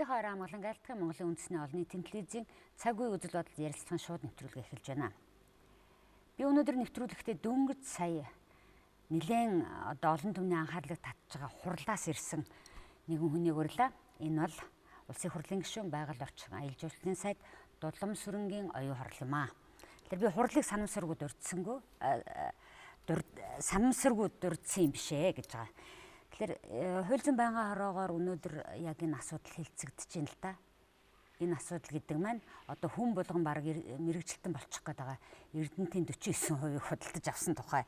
Улсынхаа орон амгалан айлтгын Монголын үндэсний олон нийтийн телевизийн цаг үе үзэл бодол ярилцлагын шууд нэвтрүүлгээ эхэлж байна. Би өнөөдөр нэвтрүүлэхдээ дөнгөж сая нэлээд олон түмний анхаарлыг татж байгаа хурлаас ирсэн нэгэн хүнийг урьлаа. Энэ бол Улсын хурлын гишүүн байгаль орчин аялал жуулчлалын сайд Дудлам сүрэнгийн оюун хорл юм аа. Тэгэхээр би хурлыг санамсаргүй дурдсангүй дурдсан юм бишээ гэж байгаа. Тэгэхээр хууль зүйн байнгын хороогоор өнөөдөр яг энэ асуудал хилцэгдэж байна л да. Энэ асуудал гэдэг маань одоо хүн болгон баг мэрэгжилтэн болчих гээд байгаа Эрдэнэтийн 49% худалдаж авсан тухай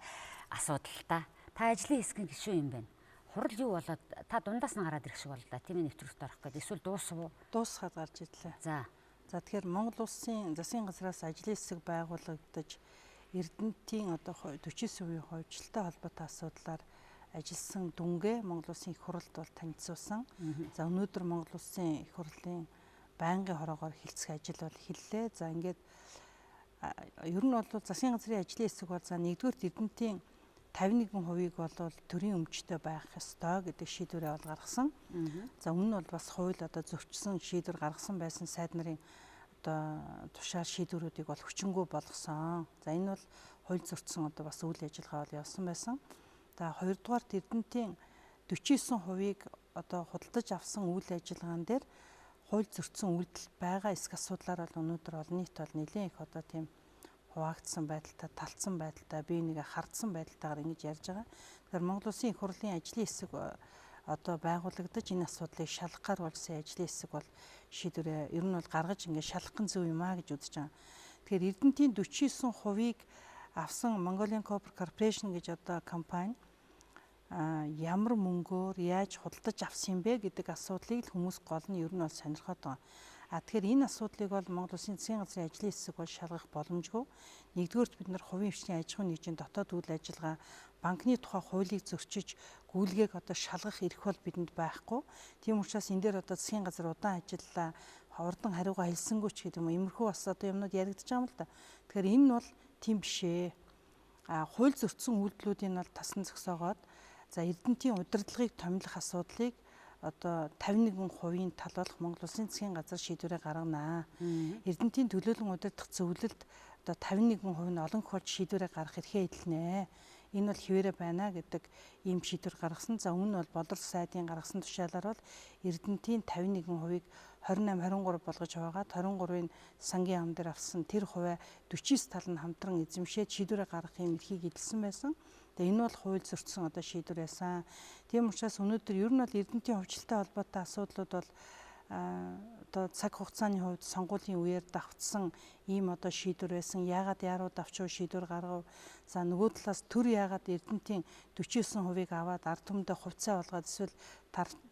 асуудал та. Та ажлын хэсгийн гишүүн юм байна. Хурал юу болоод та дундаас нь гараад ирэх шиг боллоо. Тийм ээ нэвтрүүлэгт орох гээд эсвэл дуусав уу? Дуусгаад гарч ирлээ. За тэгэхээр Монгол Улсын засгийн газраас ажлын хэсэг байгуулагдаж Эрдэнэтийн одоо 49% хувьчлалтай холбоотой асуудлаар ажилласан дүнгээ Монгол Улсын их хуралд бол танилцуулсан. За өнөөдөр Монгол Улсын их хурлын байнгын хороогоор хилцэх ажил бол эхэллээ. За ингээд ер нь бол засгийн газрын ажлын хэсэг бол за нэгдүгээр Эрдэнэтийн 51%-ийг бол төрийн өмчтөй байх ёстой гэдэг шийдвэрээ бол гаргасан. За өмнө нь бол бас хууль одоо зөрчсөн шийдвэр гаргасан байсан сайд нарын одоо тушаал шийдвэрүүдийг бол хүчингү болгосон. За энэ бол хууль зөрчсөн одоо бас үйл ажиллагаа бол явсан байсан. За хоёрдугаарт Эрдэнэтийн 49%-ийг одоо худалдаж авсан үйл ажиллагаан дээр хууль зөрчсөн үйлдэл байгаа эсэх асуудлаар бол өнөөдөр олон нийт бол нэлээд их одоо тийм хуваагдсан байдалтай, талцсан байдалтай, бие нэгэ хардсан байдалтайгаар ингэж ярьж байгаа. Тэгэхээр Монгол Улсын их хурлын ажлын хэсэг одоо байгуулагдаж энэ асуудлыг шалгахаар болсон ажлын хэсэг бол шийдвэрээ ер нь бол гаргаж ингээд шалгах зөв юм аа гэж үзэж байгаа. Тэгэхээр Эрдэнэтийн 49%-ийг авсан Mongolian Copper Corporation гэж одоо компани ямар мөнгөөр яаж худалдаж авсан юм бэ гэдэг асуудлыг хүмүүс гол нь ер нь бол сонирхоод байгаа. Тэгэхээр энэ асуудлыг бол Монгол Улсын засгийн газрын ажлын хэсэг бол шалгах боломжгүй. Нэгдүгээрт бид нар хувийн хвшлийн аж ахуйн нэгжийн дотоод үйл ажиллагаа, банкны тухай хуулийг зөрчиж гүйлгээг одоо шалгах эрх бол бидэнд байхгүй. Тийм учраас энэ дээр одоо засгийн газар удаан ажиллалаа, урдан хариугаа хэлсэнгүй ч гэдэг юм уу. Иймэрхүү бас одоо юмнууд яригдчих юм л да. Тэгэхээр энэ нь бол тийм бишээ. Хууль зөрчсөн үйлдэлүүдийн бол тасн зогсоогоод за Эрдэнэтийн удирдлагыг томилох асуудлыг одоо 51%-ийн тал болох Монгол Улсын засгийн газар шийдвэрээ гарганаа. Эрдэнэтийн төлөөлөн удирдах зөвлөлд одоо 51% нь олон тохиолдолд шийдвэрээ гаргах эрхээ эдлэнэ. Энэ бол хിവэрэ байна гэдэг ийм шийдвэр гаргасан. За өмнө нь бол Болор сайдын гаргасан тушаалаар бол Эрдэнэтийн 51%-ийг 28-23 болгож хуваагаад 23-ын сангийн ам дээр авсан тэр хувиа 49 тал нь хамтран эзэмшээд шийдвэрээ гаргах юм эрхийг эдэлсэн байсан. Тэгээ энэ бол хууль зөрчсөн одоо шийдвэр байсан. Тийм учраас өнөөдөр ер нь бол Эрдэнэтийн хувьчлалтай холбоотой асуудлууд бол одоо цаг хугацааны хувьд сонгуулийн үеэр давтсан ийм одоо шийдвэр байсан. Яагаад яарууд авчуу шийдвэр гаргав. За нөгөө талаас төр яагаад Эрдэнэтийн 49%-ийг аваад ард түмэндээ хувьцаа болгоод эсвэл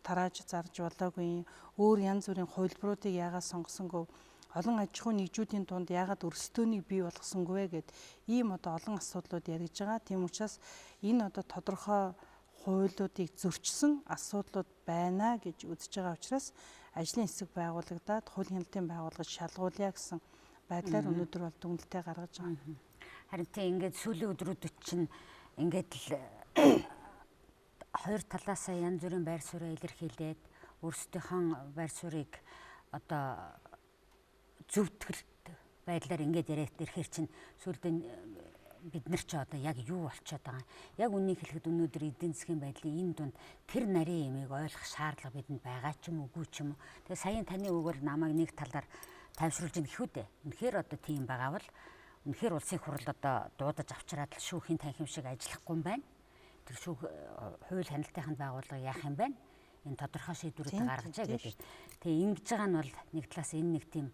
тарааж зарж болоогүй. Өөр янз бүрийн хувилбаруудыг яагаад сонгосонгүй. Олон аж ахуйн нэгжүүдийн дунд яагаад өрсөлдөөнийг бий болгосонгүй гэд ийм одоо олон асуудлууд яригдж байгаа. Тийм учраас энэ одоо тодорхой хуулиудыг зөрчсөн асуудлууд байна гэж үзэж байгаа учраас ажлын хэсэг байгуулагдаад хуулийн хяналтын байгууллагад шалгуулъя гэсэн байдлаар өнөөдөр бол дүгнэлтээ гаргаж байгаа. Харин тийм ингээд сүүлийн өдрүүдэд чинь ингээд л хоёр талаасаа янз бүрийн байр суурь илэрхийлээд өөрсдийнхөө байр суурийг одоо зөвтгөлт байдлаар ингээд яриад ирэхээр чинь сүүлдээ бид нар ч одоо яг юу болчиход байгаа. Яг үнийг хэлэхэд өнөөдөр эдийн засгийн байдлын энэ дунд тэр нарийн ямиг ойлгох шаардлага бидэнд байгаа ч юм уугүй ч юм уу. Тэгээ саяын таны үгээр намайг нэг талаар тайвшруулж ин гэхүү дээ. Үнэхээр одоо тийм байгаа бол үнэхээр улсын хурал одоо дуудаж авчираад л шүүхийн танхим шиг ажиллахгүй юм байна. Тэр хууль хяналтын байгууллага яах юм байна? Энэ тодорхой шийдвэрүүд гаргажаа гэдэг. Тэгээ ингэж байгаа нь бол нэг талаас энэ нэг тийм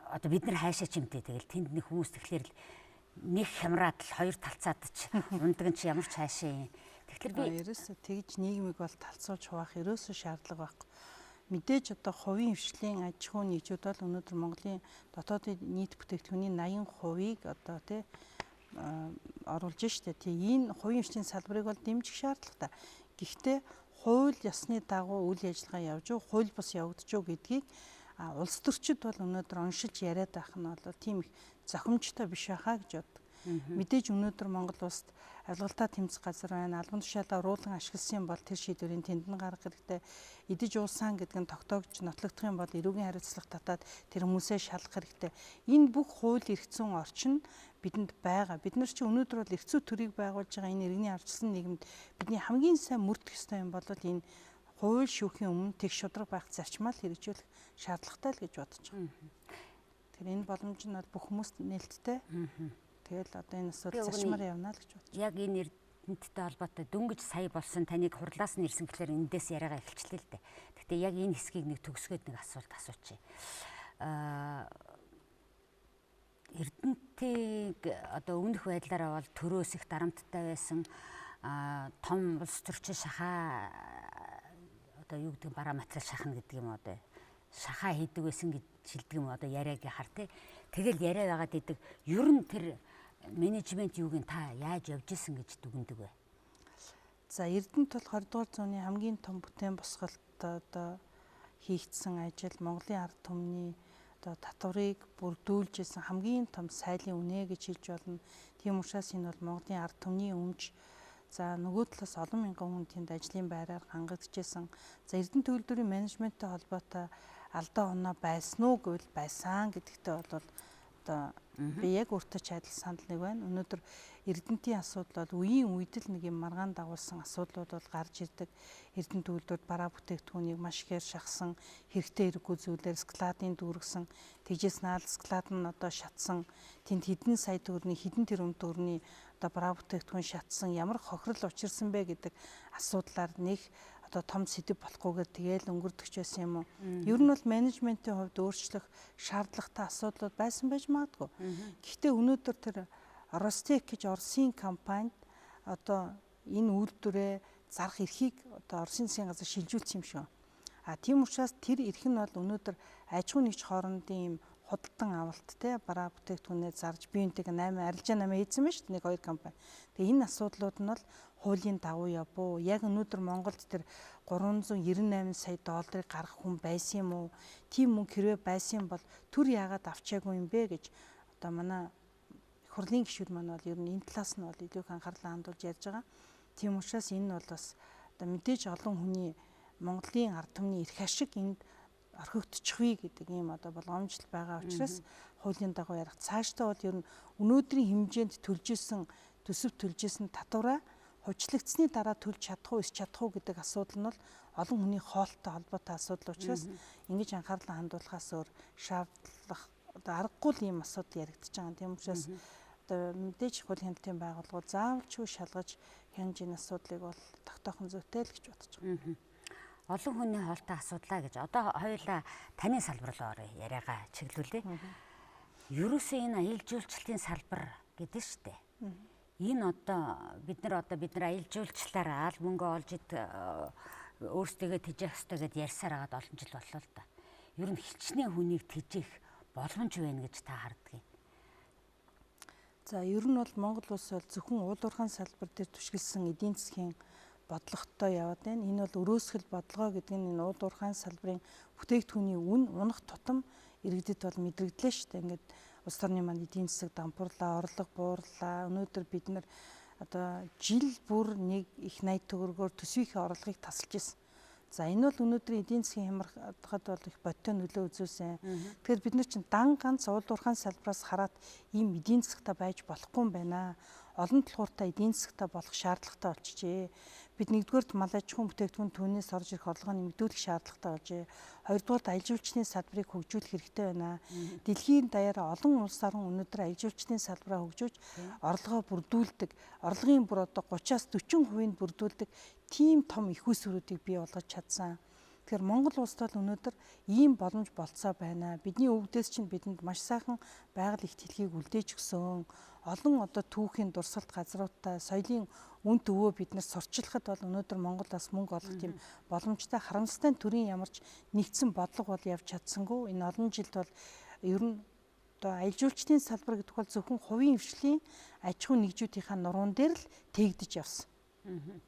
одоо бид нар хайшаа чимтэй тэгэл тэнд нэг хүмүүс тэгэхээр л нэг хямраад л хоёр талцаад ч ундаг нь ч ямар ч хайшаа юм. Тэгэхээр би ерөөсөө тэгж нийгмийг бол талцуулж хуваах ерөөсөө шаардлага байхгүй. Мэдээж одоо хувийн хвшлийн аж ахуйн нэгжүүд бол өнөөдөр Монголын дотоодын нийт бүтээгдэхүүний 80%-ийг одоо тий оруулж штэ. Тийм энэ хувийн хвшлийн салбарыг бол дэмжих шаардлагатай. Гэхдээ хууль ёсны дагуу үйл ажиллагаа явж уу, хууль бус явагдаж уу гэдгийг улс төрчид бол өнөөдөр оншилж яриад байх нь бол тийм их зохимжтой биш байхаа гэж боддог. Мэдээж өнөөдөр Монгол улсад авилгалтаа тэмцэх газар байна. Албан тушаалаа уруулан ашигласан бол тэр шийдвэрийн тэнд нь гаргах хэрэгтэй. Идэж уусан гэдэг нь тогтоогч нотлогдох юм бол эрүүгийн хариуцлага татаад тэр хүмүүсээ шалгах хэрэгтэй. Энэ бүх хууль эрх зүйн орчин бидэнд байгаа. Бид нар чи өнөөдөр бол эрх зүй төрийг байгуулж байгаа энэ иргэний арчилсан нийгэмд бидний хамгийн сайн мөрдөх ёстой юм бол энэ хууль шүүхийн өмнө тэг шудраг байх зарчмаа л хэрэгжүүлэх шаардлагатай л гэж бодож байгаа. Тэр энэ боломж нь бол бүх хүмүүст нээлттэй. Тэгэл одоо энэ асуудал зарчмаар явна л гэж бодож байна. Яг энэ эрдэнэттэй холбоотой дөнгөж сая болсон таныг хурлаас нь ирсэн гэхээр эндээс яриагаа эхэлчихлээ л дээ. Гэтэ яг энэ хэсгийг нэг төгсгөөд нэг асуулт асуучих. Эрдэнэтийг одоо өмнөх байдлаараа бол төрөөс их дарамттай байсан том улс төрчин шахаа одоо юу гэдэг бараа материал шахна гэдэг юм одоо шахаа хийдэг байсан гэж шилдэг юм одоо яриаг хар тий. Тэгэл яриа байгаад идэг. Ер нь тэр менежмент юуг нь та яаж явж исэн гэж дүгнэдэг вэ? За Эрдэнэт бол 20 дугаар зууны хамгийн том бүтээн босголт одоо хийгдсэн ажил Монголын ард түмний одоо татварыг бүрдүүлж исэн хамгийн том сайлын үнэ гэж хэлж болно. Тийм учраас энэ бол Монголын ард түмний өмч. За нөгөө талаас олон мянган хүн тэнд ажлын байраар хангагдчихсэн. За Эрдэнэт төлөвлөрийн менежменттэй холбоотой алдаа оноо байсан уу гэвэл байсан гэдэгтээ бол одоо би яг өөртөө ч адил санал нэг байна. Өнөөдөр Эрдэнэтийн асуудал бол үеийн үед л нэг юм маргаан дагуулсан асуудлууд бол гарч ирдэг. Эрдэнэт төлөвлөрөд бараа бүтээгдэхүүнийг маш ихээр шахсан, хэрэгтэй хэрэггүй зүйлээр складын дүүргэсэн, тэгжээс наал склад нь одоо шатсан, тэнд хэдэн сая төгрөгийн хэдэн тэрбум төгрөгийн одоо бараа бүтээгдэхүүн шатсан, ямар хохирол учирсан бэ гэдэг асуудлаар нэг одоо том сэдв болохгүйгээр тэгээл өнгөрдөж байсан юм уу? Ер нь бол менежментийн хувьд өөрчлөх шаардлагатай асуудлууд байсан байж магадгүй. Гэхдээ өнөөдөр тэр Ростек гэж Оросын компанид одоо энэ үйлдвэрээ зарах эрхийг одоо Оросын засгийн газар шилжүүлсэн юм шиг. Тийм учраас тэр эрх нь бол өнөөдөр аж ахуй нэгж хоорондын юм худалдан авалттай бараа бүтээгдэхүүнээ зарж биентэйг 8 арилжаа 8 хийсэн байна шүү дээ нэг хоёр компани. Тэгээ энэ асуудлууд нь бол хуулийн дагуу явбуу. Яг өнөөдөр Монголд тэр 398 сая долларыг гаргах хүн байсан юм уу? Тийм мөнгө хэрвээ байсан бол төр яагаад авчаагүй юм бэ гэж одоо манай их хурлын гишүүд маань бол ер нь энэ талаас нь бол илүү их анхаарлаа хандуулж ярьж байгаа. Тийм учраас энэ бол бас одоо мэдээж олон хүний Монголын ард түмний эрх ашиг энд орхигдчихвээ гэдэг ийм одоо болгоомжл байгаа учраас хуулийн дагуу ярих. Цаашдаа бол ер нь өнөөдрийн хэмжээнд төлж исэн төсөв төлж исэн татвараа хужлагдсны дараа төлж чадах уу, чадах уу гэдэг асуудал нь бол олон хүний хоолтой холбоотой асуудал учраас ингэж анхаарлаа хандуулахаас өөр шаардлага одоо аргагүй л ийм асуудал яригдчихэж байгаа. Тийм учраас одоо мэдээж хуулийн хяналтын байгууллагууд заавалчгүй шалгаж хянж энэ асуудлыг бол тогтоохон зүйтэй л гэж бодож байгаа. Олон хүний хоолтой асуудлаа гэж одоо хоёулаа таны салбар руу орё яриагаа чиглүүлээ. Ерөөсөө энэ аялал жуулчлалын салбар гэдэг шүү дээ. Энэ одоо бид нар аялал жуулчлалаараа аль мөнгө олж ид өөрсдөө тэжээх ёстой гэдээ ярьсаар агаад олон жил боллоо л да. Ер нь хичнээн хүнийг тэжээх боломж байна гэж та харддаг юм. За ер нь бол Монгол улс бол зөвхөн уулуурхаан салбар дээр түшгэлсэн эдийн засгийн бодлоготой яваад байна. Энэ бол өрөөсгөл бодлого гэдэг нь энэ уулуурхаан салбарын бүтээгдэхүүний үн унах тутам иргэдэд бол мэдрэгдлээ шүү дээ. Ингээд улс орны маань эдийн засаг дампуурлаа, орлого буурлаа. Өнөөдөр бид нар одоо жил бүр нэг их 80 төгрөгөөр төсвийнхээ орлогыг тасалж ирсэн. За энэ бол өнөөдрийн эдийн засгийн хямрахад бол их бодтой нөлөө үзүүлсэн. Тэгэхээр бид нар чинь дан ганц уулуурхаан салбараас хараад ийм эдийн засагтай байж болохгүй юм байна. Олон талууртай эдийн засагтай болох шаардлагатай болчихжээ. Бид нэгдүгээрт мал аж ахуйн бүтээгдэхүүн түүнээс орж ирэх орлогоо нэмэгдүүлэх шаардлагатай болжээ. Хоёрдугаарт аялал жуулчлалын салбарыг хөгжүүлэх хэрэгтэй байна. Дэлхийн даяараа олон улс орн өнөөдөр аялал жуулчлалын салбараа хөгжүүлж орлогоо бүрдүүлдэг. Орлогын бүр одоо 30-аас 40% бүрдүүлдэг тийм том их усруудыг бий болгож чадсан. Тэгэхээр Монгол улсд бол өнөөдөр ийм боломж болцоо байна. Бидний өвгдөөс чинь бидэнд маш сайхан байгаль их дэлхийг үлдээж өгсөн. Олон одоо түүхийн дурсгалт газруудтай соёлын үн төвөө бид нар сурчлахад бол өнөөдөр Монголоос мөнгө олох тийм боломжтой харамсалтай төрийн ямарч нэгдсэн бодлого бол явж чадсангүй. Энэ олон жилд бол ер нь одоо аялал жуулчлалын салбар гэдэг бол зөвхөн хувийн хвшлийн аж ахуй нэгжүүдийнхаа нуруунд дээр л тээгдэж явсан.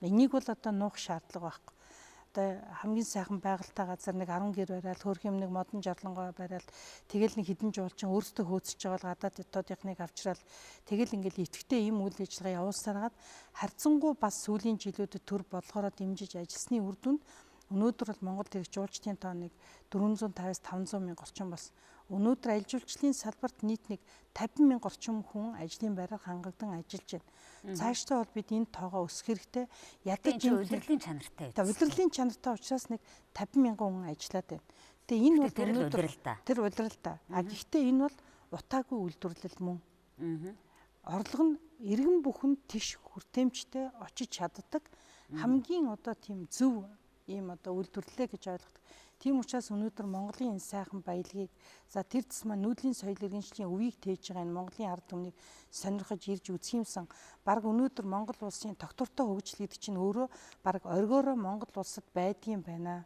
Энийг бол одоо нуух шаардлага байхгүй. одоо хамгийн сайхан байгальтай газар нэг 10 гэр бариад хөрх юм нэг модон жарлангой бариад тэгэл нэг хідэн жуулчин өөрсдөө хөөцөж байгаа л гадаад дотоодынхныг авчраад тэгэл ингээл идэвхтэй ийм үйл ажиллагаа явуулсараад харьцангуй бас сүүлийн жилүүдэд төр бодлогоороо дэмжиж ажилласны үр дүнд өнөөдөр бол Монголд ирэх жуулчдын тоо нэг 450-аас 500 мянга орчим бас өнөөдөр аялал жуулчлалын салбарт нийт нэг 50 мянга орчим хүн ажлын байраар хангагдан ажиллаж байна. Цаашдаа бол бид энэ тоогоо өсгөх хэрэгтэй. Ядаж удирдлагын чанартай. Удирдлагын чанартай учраас нэг 50 мянган хүн ажиллаад байна. Тэгээ энэ бол тэр удирдал. Гэхдээ энэ бол утаагүй үйлдвэрлэл мөн. Орлого нь иргэн бүхэнд тийш хүртээмжтэй очиж чаддаг хамгийн одоо тийм зөв ийм одоо үйлдвэрлэлээ гэж ойлгодог. Тийм учраас өнөөдөр Монголын энэ сайхан баялагийг за тэр тусмаа нүүдлийн соёл иргэншлийн өвийг тээж байгаа энэ Монголын ард түмнийг сонирхож ирж үзэх юмсан баг өнөөдөр Монгол улсын тогтвортой хөгжил гэдэг чинь өөрөө баг оргиороо Монгол улсад байдгийн байна.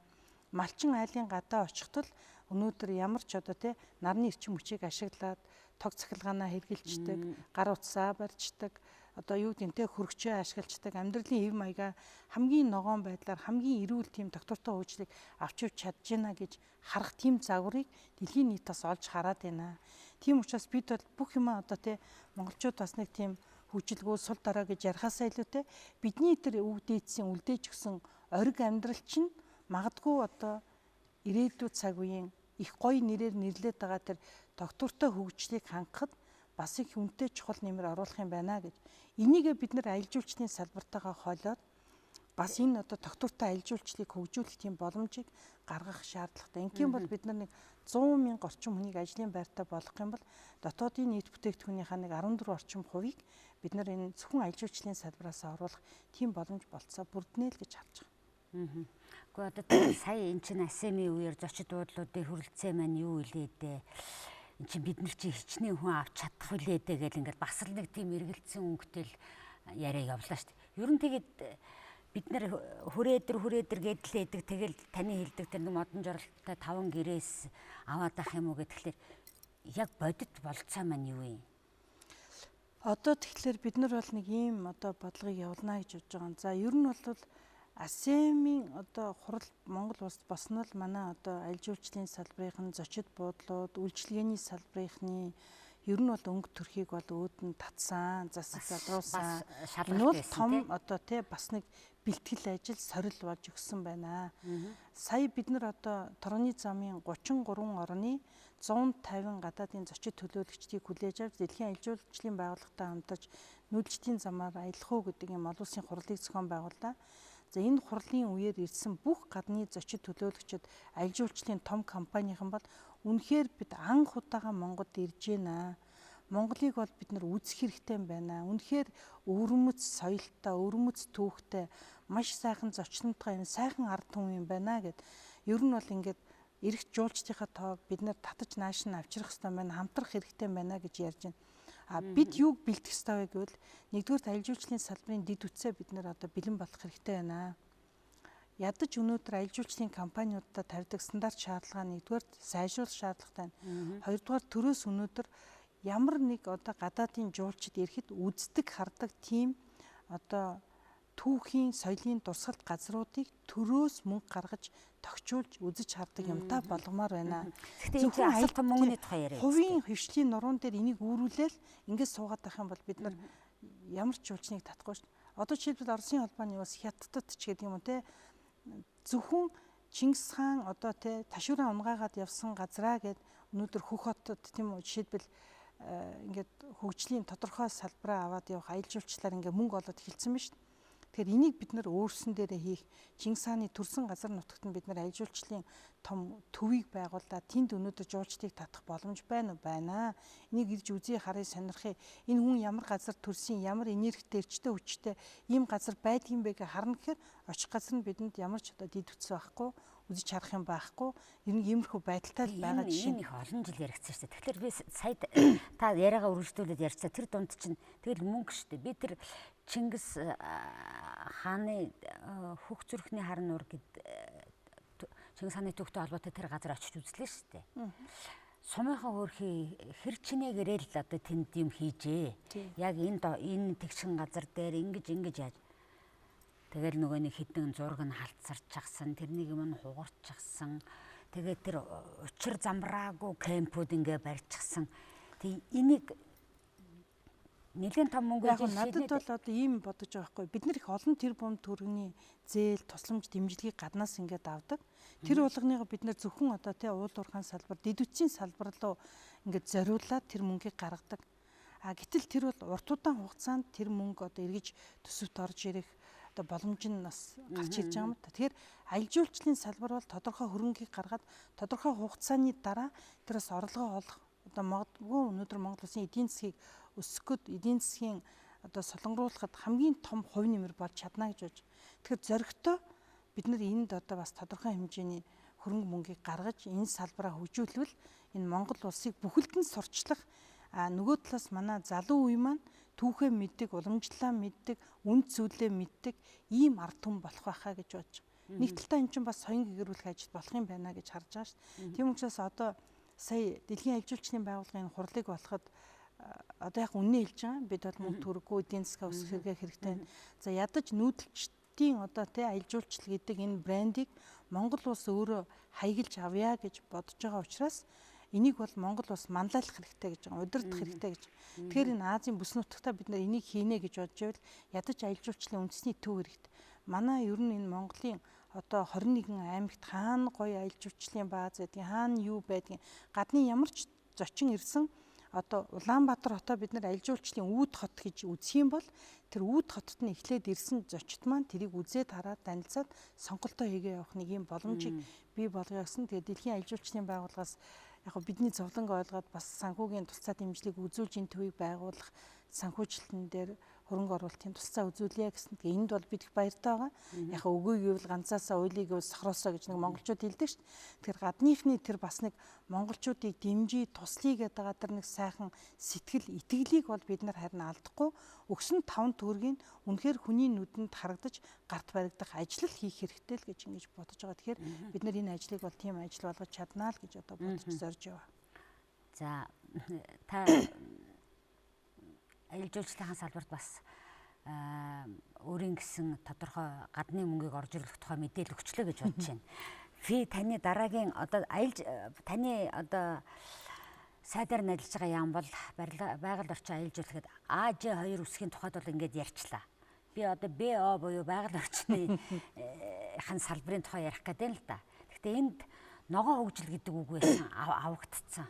Малчин айлын гадаа очихтол өнөөдөр ямар ч одоо тий нарны эрчим хүчийг ашиглаад тог цахилгаанаа хэрглэждэг, гар утсаа барьждаг, одоо юу гэдэг нь те хөргөчөө ашиглаждаг, амьдралын хэв маягаа хамгийн ногоон байдлаар хамгийн эрүүл тийм доктортой хөгжлийг авч явж чадж байна гэж харах тийм загварыг дэлхийн нийт бас олж хараад байна. Тийм учраас бид бол бүх юмаа одоо те монголчууд бас нэг тийм хүчилгүү сул дараа гэж ярихаасаа илүүтэй бидний тэр өвд дээдсийн үлдээж өгсөн ориг амьдрал чинь магадгүй одоо ирээдүйд цаг үеийн их гоё нэрээр нэрлээд байгаа тэр доктортой хөгжлийг хангахад бас их хүнтэй чухал нэмэр оруулах юм байна гэж. Энийгээ бид нэр аялал жуулчлалын салбартайгаа хоолоод бас энэ одоо доктортой аялал жуулчлалыг хөгжүүлэх тийм боломжийг гаргах шаардлагатай. Ингийн бол бид нар нэг 100 мянга орчим хүнийг ажлын байртаа болгох юм бол дотоодын нийт бүтээгдэхүүнийхаа нэг 14 орчим хувийг бид нар энэ зөвхөн аялал жуулчлалын салбараас оруулах тийм боломж болцоо бүрднэ л гэж харж байгаа. Гэхдээ одоо сая эн чинь АСЕМ-ийн үеэр зочид буудлуудын хүрэлцээ маань юу илээдээ эн чинь бид нар чи хичнээн хүн авч чадах үлээдээ гэл ингээд бас л нэг тийм эргэлцсэн өнгөтэй яриа явлаа шүү дээ. Ер нь тэгээд бид нар хүрээдэр гэдэлээдэг тэгэл таны хэлдэг тэр нэг модон жоролттой 5 гэрээс аваад ах юм уу гэхэлэр яг бодит болцоо маань юу юм? Одоо тэгэхээр бид нар бол нэг ийм одоо бодлогыг явуулна гэж бодож байгаа. За ер нь бол АСЕМ-ийн одоо хурал Монгол улсад босноо л манай одоо аялал жуулчлалын салбарын зочид буудлууд, үйлчилгээний салбарын ер нь бол өнгө төрхийг бол өөдөн татсан, засаг залруулсан. Энэ бол том одоо тий бас нэг бэлтгэл ажил сорил болж өгсөн байна. Сая бид нар одоо Торгоны замын 33 орны 150 гадаадын зочид төлөөлөгчдийг хүлээж авч дэлхийн аялал жуулчлалын байгууллагатай хамтарч нүүдэлчдийн замаар аялах уу гэдэг юм олон улсын хурлыг зохион байгууллаа. За энэ хурлын үеэр ирсэн бүх гадны зочид төлөөлөгчид аялал жуулчлалын том компанийн бол үнэхээр бид анх удаага Монголд ирж байна. Монголыг бол бид нар үзэх хэрэгтэй байна. Үнэхээр өвөрмөц соёлтой, өвөрмөц түүхтэй, маш сайхан зочноттой энэ сайхан ард түмэн юм байна гэд. Ер нь бол ингээд ирэх жуулчдынхаа тоог бид нар татаж нааш нь авчрах хэрэгтэй байна, хамтрах хэрэгтэй байна гэж ярьж байна. Бид юуг бэлтгэх ёстой вэ гэвэл нэгдүгээр аялал жуулчлалын салбарын дэд үтсээ бид нэр одоо бэлэн болгох хэрэгтэй байна. Ядаж өнөөдөр аялал жуулчлалын компаниудад тавьдаг стандарт шаардлага нэгдүгээр сайжруулах шаардлагатай байна. Хоёрдугаар төрөөс өнөөдөр ямар нэг одоо гадаадын жуулчид ирэхэд үздэг хардаг тийм одоо түүхийн соёлын дурсгалт газруудыг төрөөс мөнгө гаргаж тогтчулж үзэж хардаг юмтай болгомоор байна. Зөвхөн асуулт мөнгөний тухай яриа. Хувийн хвшлийн нуруунд дээр энийг үүрүүлээл ингээд суугаад байх юм бол бид нар ямар ч жуулчныг татахгүй шүү дээ. Одоо жишээлбэл Оросын холбооны бас Хятадд ч гэдэг юм уу те зөвхөн Чингис хаан одоо те ташуураа унгаагаад явсан газраа гэд өнөөдөр Хөх хотод тийм үү жишээлбэл ингээд хөгжлийн тодорхой салбараа аваад явах аялал жуулчлалаар ингээд мөнгө олоод эхэлсэн байна шүү дээ. Тэгэхээр энийг бид нар өөрсөн дээрээ хийх Чингис хааны төрсэн газар нутагт нь бид нар аялал жуулчлалын том төвийг байгуулад тэнд өнөөдөр жуулчдыг татах боломж байна уу? Байна. Энийг ирж үзье харъя сонирхъя. Энэ хүн ямар газар төрсөн, ямар энергитэй, эрчтэй хүчтэй ийм газар байдгийн бэ гэж харна гэхээр очих газар нь бидэнд ямар ч одоо дид үтс байхгүй, үзэж харах юм байхгүй. Ер нь иймэрхүү байдалтай л байгаа жишээ. Энэ их олон жил яригдсан шүү дээ. Тэгэхээр би сая та яриагаа үргэлжлүүлээд ярьцгаа тэр дунд чинь тэгэл мөнгө шүү дээ. Би тэр Чингис хааны хөх зүрхний хар нуур гэд Чингис хааны түүхтэй холбоотой тэр газар очиж үзлээ шүү дээ. Сумынхаа хөрхий хэр чинээгээрээ л одоо тэнд юм хийжээ. Яг энэ тэгшин газар дээр ингэж яаж. Тэгэл нөгөө нэг хідэн зураг нь халдсарчихсан, тэрнийг юм нь хугарчихсан. Тэгээд тэр учир замбраагүй кемпүүд ингээ барьчихсан. Тэг энийг нэлээд том мөнгөөр надад бол одоо ийм бодож байгаа байхгүй. Бид нар их олон тэрбум төгрөгийн зээл, тусламж, дэмжлэгийг гаднаас ингээд авдаг. Тэр болгоныгоо бид нар зөвхөн одоо тий уул уурхайн салбар, дэд үтсийн салбар руу ингээд зориулаад тэр мөнгийг гаргадаг. Гэтэл тэр бол урт удаан хугацаанд тэр мөнгө одоо эргэж төсөвт орж ирэх одоо боломж нь бас гарч ирж байгаа юм та. Тэгэхээр аялал жуулчлалын салбар бол тодорхой хөрөнгийг гаргаад тодорхой хугацааны дараа тэр бас орлогоо олох одоо магадгүй өнөөдөр Монгол Улсын эдийн засгийг өсгөхөд эдийн засгийн одоо солонгоруулахад хамгийн том хувь нэмэр болж чадна гэж бодож. Тэгэхээр зөрөгтэй бид нар энд одоо бас тодорхой хэмжээний хөрөнгө мөнгийг гаргаж энэ салбараа хөгжүүлвэл энэ Монгол улсыг бүхэлдэн сурчлах нөгөө талаас манай залуу үе маань түүхээ мэддэг, уламжлалаа мэддэг, үнд зүйлээ мэддэг ийм ард түмэн болох байхаа гэж бодож. Нэг талдаа эн чинь бас соён гэгэрүүлэх ажил болох юм байна гэж харж байгаа шүү дээ. Тийм учраас одоо сая Дэлхийн аялал жуулчлалын байгууллагын хурлыг болоход одоо яг үнэ хэлж байгаа. Бид бол мөнгө төрөггүй эдийн засгаа өсгөх хэрэгтэй. За ядаж нүүдэлчдийн одоо тий аялал жуулчлал гэдэг энэ брендийг Монгол улс өөрөө хаяглаж авъя гэж бодож байгаа учраас энийг бол Монгол улс манлайлах хэрэгтэй гэж байгаа, удирдах хэрэгтэй гэж. Тэгэхээр энэ Азийн бүс нутагтаа бид нар энийг хийнэ гэж бодож байвал ядаж аялал жуулчлалын үндэсний төв хэрэгтэй. Манай ер нь энэ Монголын одоо 21 аймагт хаана гоё аялал жуулчлалын бааз байдгийг, хаана юу байдгийг, гадны ямар ч зочин ирсэн одоо Улаанбаатар хотоо бид нар аялал жуулчлалын үүд хот гэж үзэх юм бол тэр үүд хотод нь эхлээд ирсэн зочид маань тэрийг үзээд хараад танилцаад сонголтоо хийгээ явах нэг юм боломжийг бий болгоё гэсэн. Тэгээд Дэлхийн аялал жуулчлалын байгууллагаас яг бидний зовлонг ойлгоод бас санхүүгийн тусцаа дэмжлэг үзүүлж энэ төвийг байгуулах санхүүжилтэн дээр хөрөнгө оруулалтын тусцаа үзүүлье гэсэн. Тэгээ энд бол бид их баяртай байгаа. Яг өгөө гэвэл ганцаасаа уйлыг гэвэл сохроосоо гэж нэг монголчууд хэлдэг шүү дээ. Тэгэхээр гадныхны тэр бас нэг монголчуудыг дэмжиж туслая гэдэг байгаа тэр нэг сайхан сэтгэл итгэлийг бол бид нар харин алдахгүй өгсөн 5 төгрөгийг үнэхээр хүний нүдэнд харагдаж гарт баригдах ажил хийх хэрэгтэй л гэж ингэж бодож байгаа. Тэгэхээр бид нар энэ ажлыг бол тийм ажил болгож чаднаа л гэж одоо бодож зорж яваа. За та аялал жуулчлалын салбарт бас өөрийн гэсэн тодорхой гадны мөнгийг орж ирлэх тухай мэдээлэл өгчлөө гэж бодож байна. Би таны дараагийн одоо таны одоо сайдаар найдалж байгаа яам бол байгаль орчин аялал жуулчлалд АЖ2 үсгийн тухайд бол ингээд ярьчлаа. Би одоо БО буюу байгаль орчны хан салбарын тухай ярих гэдэг юм л да. Гэхдээ энд ногоон хөгжил гэдэг үг байсан авагдцсан.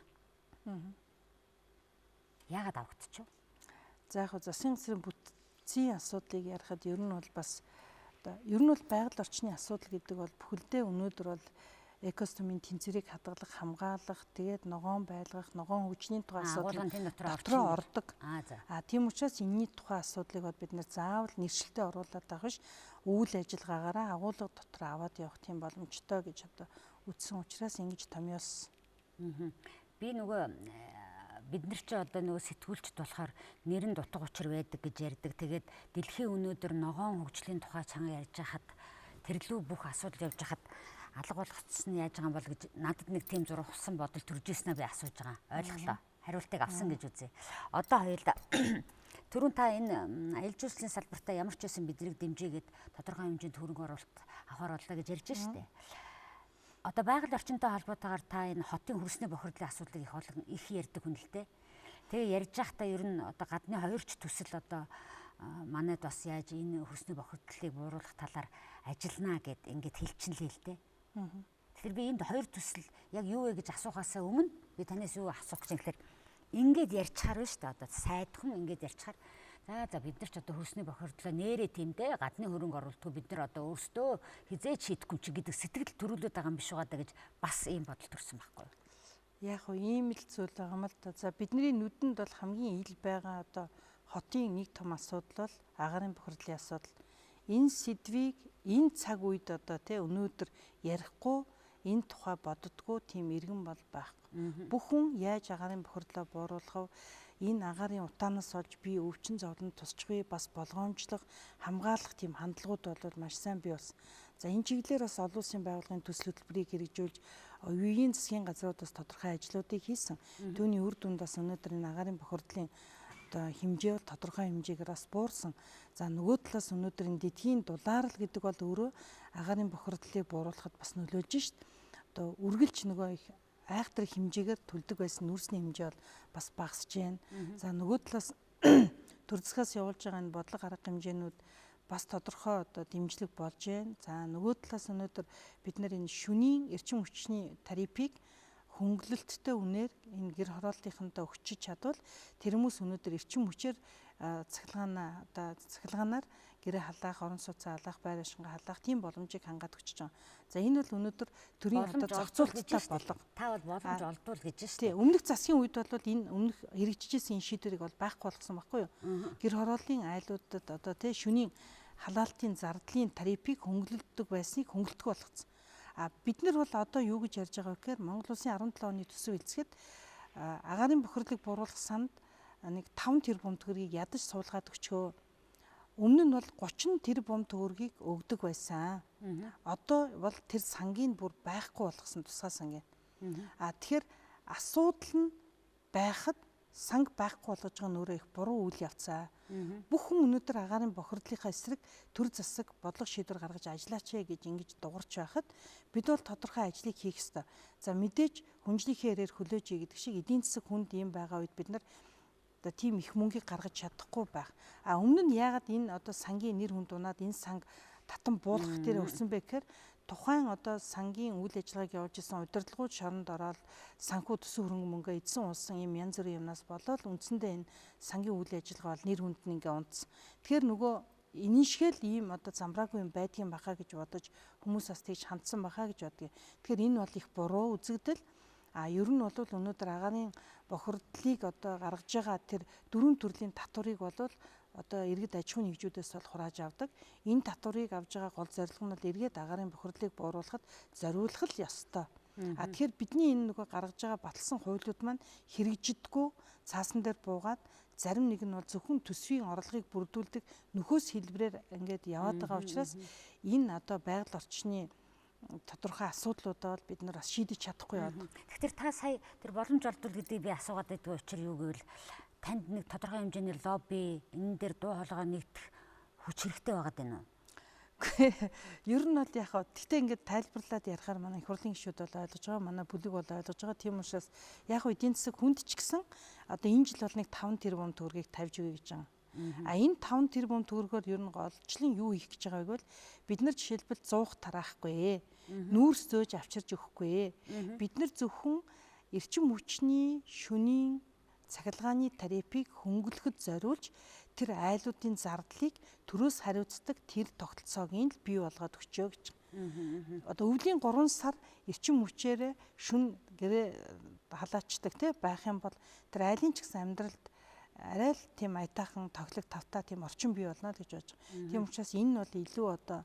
Яагаад авагдчихв? За яг засгийн газрын бүтцийн асуудлыг ярихад ер нь бол бас ер нь бол байгаль орчны асуудал гэдэг бол бүхэлдээ өнөөдөр бол экосистемийн тэнцвэрийг хадгалах, хамгаалах, тэгээд ногоон байлгах, ногоон хөгжлийн тухай асуудал дотроо ордог. Тийм учраас энэний тухай асуудлыг бол бид нэр заавал нэршилтэд оруулаад авах ш үйл ажиллагаагаараа агуулга дотор аваад явах тийм боломжтой гэж одоо үтсэн учраас ингэж томьёолсон. Би нөгөө бид нар ч одоо нөгөө сэтгүүлчд болохоор нэрэн дутга учир байдаг гэж ярьдаг. Тэгээд дэлхийн өнөөдөр ногоон хөгжлийн тухай чанга ярьж хахад тэрлүү бүх асуудал явж хахад алга болгоцсон нь яаж байгаа юм бол гэж надад нэг тийм зураг хусан бодол төрж ирсэн би асууж байгаа. Ойлголоо. Хариултыг авсан гэж үзье. Одоо хоёулаа түрүүн та энэ аялал жуулчлалын салбартаа ямар ч байсан биднийг дэмжигээд тодорхой хэмжээнд хөрөнгө оруулалт авахар боллоо гэж ярьж штэ. Одоо байгаль орчинтой холбоотойгоор та энэ хотын хөрсний бохирдлын асуудлыг их ярьдаг хүн л дээ. Тэгээ ярьж байхдаа ер нь одоо гадны хоёрч төсөл одоо манайд бас яаж энэ хөрсний бохирдлыг бууруулах талаар ажиллана гэд ингээд хэлчихлээ л дээ. Тэгэхээр би энд хоёр төсөл яг юу вэ гэж асуухаасаа өмнө би танаас юу асуух гэж юм гэхээр ингээд ярьчихаар байна шүү дээ. Одоо сайдхан ингээд ярьчихаар за бид нар ч одоо хөрсний бохирдлоо нэрээ тиймдээ гадны хөрөнгө оруулалтгүй бид нар одоо өөрсдөө хизээч хийдэггүй чи гэдэг сэтгэл төрүүлээд байгаа юм биш байгаа даа гэж бас ийм бодол төрсэн байхгүй. Яг уу ийм л зүйл байгаа юм л да. За бидний нүдэнд бол хамгийн ил байгаа одоо хотын нэг том асуудал бол агаарын бохирдлын асуудал. Энэ сэдвийг энэ цаг үед одоо тий өнөөдөр ярихгүй энэ тухай боддгоо тийм иргэн бол байхгүй. Бүхэн яаж агаарын бохирдлоо бууруулах вэ? Энэ агаарын утаанаас олж би өвчин зовлонд тусчих вэ? Бас болгоомжлох, хамгаалах тийм хандлагууд бол маш сайн бий болсон. За энэ чиглэлээр бас олон улсын байгууллагын төсөл хөтөлбөрийг хэрэгжүүлж оюугийн засгийн газруудаас тодорхой ажлуудыг хийсэн. Түүний үр дүнд бас өнөөдөр энэ агаарын бохирдлын одоо хэмжээ бол тодорхой хэмжээгээр бас буурсан. За нөгөө талаас өнөөдөр энэ дэлхийн дулаалал гэдэг бол өөрөө агаарын бохирдлыг бууруулахад бас нөлөөлж шít. Одоо үргэлж нөгөө их айхтар хэмжээгээр төлдөг байсан нүүрсний хэмжээ бол бас багасж байна. За нөгөө талаас төр засгаас явуулж байгаа энэ бодлого арга хэмжээнүүд бас тодорхой одоо дэмжлэг болж байна. За нөгөө талаас өнөөдөр бид нар энэ шөнийн эрчим хүчний тарифыг хөнгөлөлттэй үнээр энэ гэр хорооллынхантай өгчиж чадвал тэр хүмүүс өнөөдөр эрчим хүчээр цахилгаанаар гэрээ халаах, орон сууцаа халаах, байр ашингаа халаах тийм боломжийг хангаад өгч байгаа. За энэ бол өнөөдөр төрийн одоо зохицуулалттай болго. Та бол боломж олдвол гэж шүү дээ. Өмнөх засгийн үед бол энэ өмнөх хэрэгжижсэн энэ шийдвэрийг бол байхгүй болгосон байхгүй юу? Гэр хорооллын айлуудад одоо тий шөнийн халаалтын зардлын тарифыг хөнгөлөлтдөг байсныг хөнгөлтгөө болгоцсон. Бид нар бол одоо юу гэж ярьж байгаа вэ гэхээр Монгол Улсын 17 оны төсөв хэлцгээд агаарын бохирлыг бууруулах санд нэг 5 тэрбум төгрөгийг ядаж суулгаад өчгөө. Өмнө нь бол 30 тэрбум төгрөгийг өгдөг байсан. Одоо бол тэр сангийн бүр байхгүй болгосон тусгай сангийн. Тэгэхээр асуудал нь байхад санг байхгүй болгож байгаа нь өөрөө их буруу үйл явцаа. Бүх хүн өнөөдөр агаарын бохирдлынхаа эсрэг төр засаг бодлого шийдвэр гаргаж ажиллаач гэж ингэж дуурч байхад бид бол тодорхой ажлыг хийх ёстой. За мэдээж хүнжлийнхээ ярээр хөлөөж ий гэдэг шиг эдийн засаг хүнд ийм байгаа үед бид нар одоо тийм их мөнгийг гаргаж чадахгүй байх. Өмнө нь яагаад энэ одоо сангийн нэр хүнд унаад энэ санг татан буулгах дээр өрсөн бэ гэхээр тухайн одоо сангийн үйл ажиллагааг явуулж исэн удирдлагууд шоронд ороод санхүү төсөв хөрөнгө мөнгө эзэн уулсан юм янз бүрийн юмнаас болоод үндсэндээ энэ сангийн үйл ажиллагаа бол нэр хүнд нь ингээ унтсан. Тэгэхээр нөгөө энэ шигэл ийм одоо замбраагүй юм байдгийн бахаа гэж бодож хүмүүс бас тэгж хандсан бахаа гэж бодгийг. Тэгэхээр энэ бол их буруу үзэгдэл. Ер нь бол өнөөдөр агаарын бохирдлыг одоо гаргаж байгаа тэр дөрвөн төрлийн татварыг бол одоо иргэд аж ахуйн нэгжүүдээс бол хурааж авдаг. Энэ татварыг авж байгаа гол зорилго нь бол эргээд агаарын бохирдлыг бууруулахад зориулах л ёстой. Тэгэхээр бидний энэ нөгөө гаргаж байгаа баталсан хуулиуд маань хэрэгжидэггүй цаасан дээр буугаад зарим нэг нь бол зөвхөн төсвийн орлогыг бүрдүүлдэг нөхөөс хэлбэрээр ингээд яваад байгаа учраас энэ одоо байгаль орчны тодорхой асуудлуудаа бол бид нар бас шийдэж чадахгүй байна. Тэгэхээр та сая тэр боломж олдвол гэдгийг би асуугаад байдаг учир юу гэвэл танд нэг тодорхой хэмжээний лобби энэ дээр дуу хоолойгоо нэгдэх хүч хэрэгтэй байгаад байна уу? Ер нь бол яг хаа тэгтээ ингээд тайлбарлаад ярихаар манай их хурлын гишүүд бол ойлгож байгаа, манай бүлэг бол ойлгож байгаа. Тийм учраас яг хаа эдийн засаг хүнд ч гэсэн одоо энэ жил бол нэг 5 тэрбум төгрөгийг тавьж өгье гэж байгаа. Энэ 5 тэрбум төгрөгөөр ер нь голчлон юу хийх гэж байгаа вэ гэвэл бид нар жишээлбэл 100 тараахгүй, нүүрс зөөж авчирж өгөхгүй. Бид нар зөвхөн эрчим хүчний шөнийн цахилгааны тарифыг хөнгөлөхөд зориулж тэр айлуудын зардлыг төрөөс хариуцдаг тэр тогтолцоог л бий болгоод өчөө гэж. Одоо өвлийн 3 сар эрчим хүчээр шүн гэрээ халаачдаг тий байх юм бол тэр айлын ч гэсэн амьдралд арай л тийм аятайхан тоглог тавтаа тийм орчин бий болно л гэж бодож байгаа. Тийм учраас энэ нь бол илүү одоо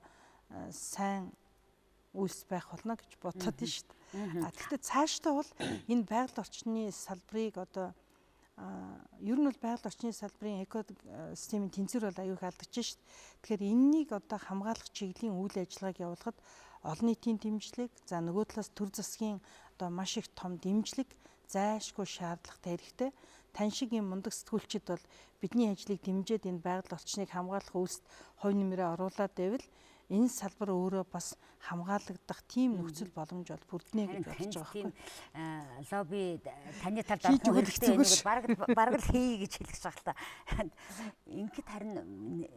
сайн үйлс байх болно гэж бодоод байна шүү дээ. Гэхдээ цаашдаа бол энэ байгаль орчны салбарыг одоо ер нь бол байгаль орчны салбарын экосистемийн тэнцвэр бол аюул их алдаж шүү дээ. Тэгэхээр энэнийг одоо хамгаалах чиглэлийн үйл ажиллагааг явуулахад олон нийтийн дэмжлэг, за нөгөө талаас төр засгийн одоо маш их том дэмжлэг зайлшгүй шаардлагатай хэрэгтэй. Тань шиг юм мундаг сэтгүүлчид бол бидний ажлыг дэмжиж энэ байгаль орчныг хамгаалах үйлсд хувь нэмрээ оруулаад байвал энэ салбар өөрөө бас хамгаалагдах тийм нөхцөл боломж бол бүрднэ гэж бодож байгаа юм. Лобби таны талд авах хэрэгтэй бараг л хий гэж хэлэх шахал та. Ингээд харин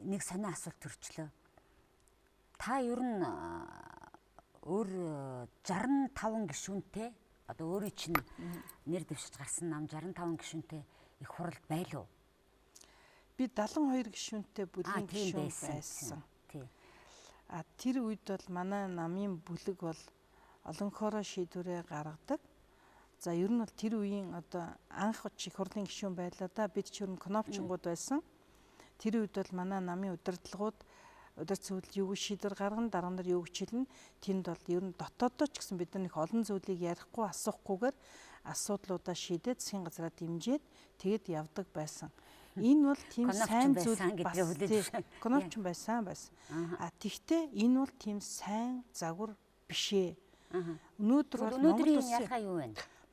нэг сонио асуулт төрчлөө. Та ер нь өөр 65 гишүүнтэй одоо өөрийн чинь нэр дэвшиж гарсан нам 65 гишүүнтэй их хуралд байлуу? Би 72 гишүүнтэй бүлгийн гишүүн байсан. Тэр үед бол манай намын бүлэг бол олонхоороо шийдвэрээ гаргадаг. За ер нь бол тэр үеийн одоо анх их хурлын гишүүн байлаа да. Бид ч ер нь кнопчингууд байсан. Тэр үед бол манай намын удирдлагууд удирд зөвлөл юу шийдвэр гаргана, дараа нь юу хичээлнэ. Тэнд бол ер нь дотооддоо ч гэсэн бид нар их олон зүйлийг ярихгүй асуухгүйгээр асуудлуудаа шийдээд засгийн газраа дэмжиж тэгэд явдаг байсан. Энэ бол тийм сайн зүйл бас кнопч байсан. Тэгтээ энэ бол тийм сайн загвар бишээ. Өнөөдөр бол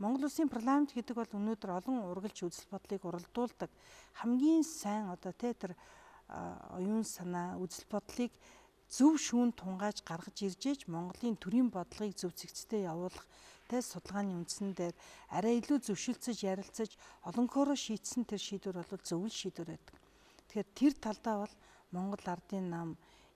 Монгол Улсын парламент гэдэг бол өнөөдөр олон ургалж үзэл бодлыг уралдуулдаг хамгийн сайн одоо тэр оюун санаа үзэл бодлыг зөв шүүн тунгааж гаргаж ирж ээж Монголын төрийн бодлогыг зөв зэгцтэй явуулах судалгааны үндсэн дээр арай илүү зөвшөлдсөж ярилцаж олонхоороо шийдсэн тэр шийдвэр бол зөвл шийдвэр байдаг. Тэгэхээр тэр талдаа бол Монгол Ардын нам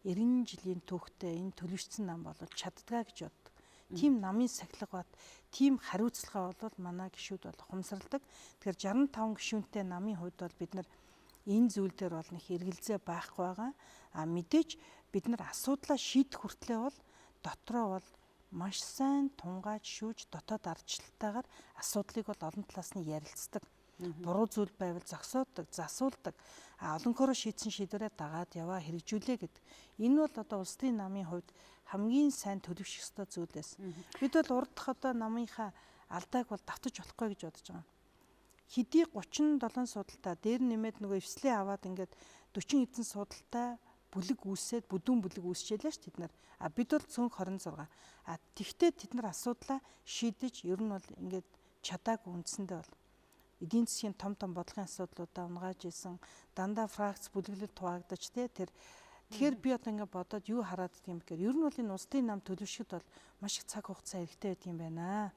90 жилийн түүхтэй энэ төлөвшсөн нам бол чаддгаа гэж боддог. Тийм намын сахилга бат, тийм хариуцлага бол манай гишүүд бол ухамсарладаг. Тэгэхээр 65 гишүүнтэй намын хувьд бол бид нар энэ зүйл дээр бол нэг эргэлзээ байхгүй байгаа. Мэдээж бид нар асуудлаа шийдэх хүртлээр бол дотроо бол маш сайн тунгааж шүүж дотоод ардчлалтайгаар асуудлыг бол олон талаас нь ярилцдаг. Буруу зүйл байвал зогсооддаг, засуулдаг. Олонхоороо шийдсэн шийдвэрээ дагаад яваа хэрэгжүүлээ гэдэг. Энэ бол одоо улс төрийн намын хувьд хамгийн сайн төлөвшөх ёстой зүйлээс. Бид бол урдх одоо намынхаа алдааг бол давтаж болохгүй гэж бодож байгаа. Хэдий 37 судалтай дээр нэмээд нөгөө эвслээ аваад ингээд 40 эдэн судалтай бүлэг үүсээд бүдүүн бүлэг үүсчээлээ ш тэд нар. Бид бол цөөнх 26. Тэгвэл тэд нар асуудлаа шийдэж ер нь бол ингээд чадаагүй үндсэндээ бол эдийн засгийн том бодлогын асуудлуудаа унгааж исэн дандаа фракц бүлэглэл хуваагдаж тэгэхээр би одоо ингээд бодоод юу хараад байгаа юм гэхээр ер нь бол энэ улс төрийн нам төлөвшөхөд бол маш их цаг хугацаа хэрэгтэй байдаг юм байна.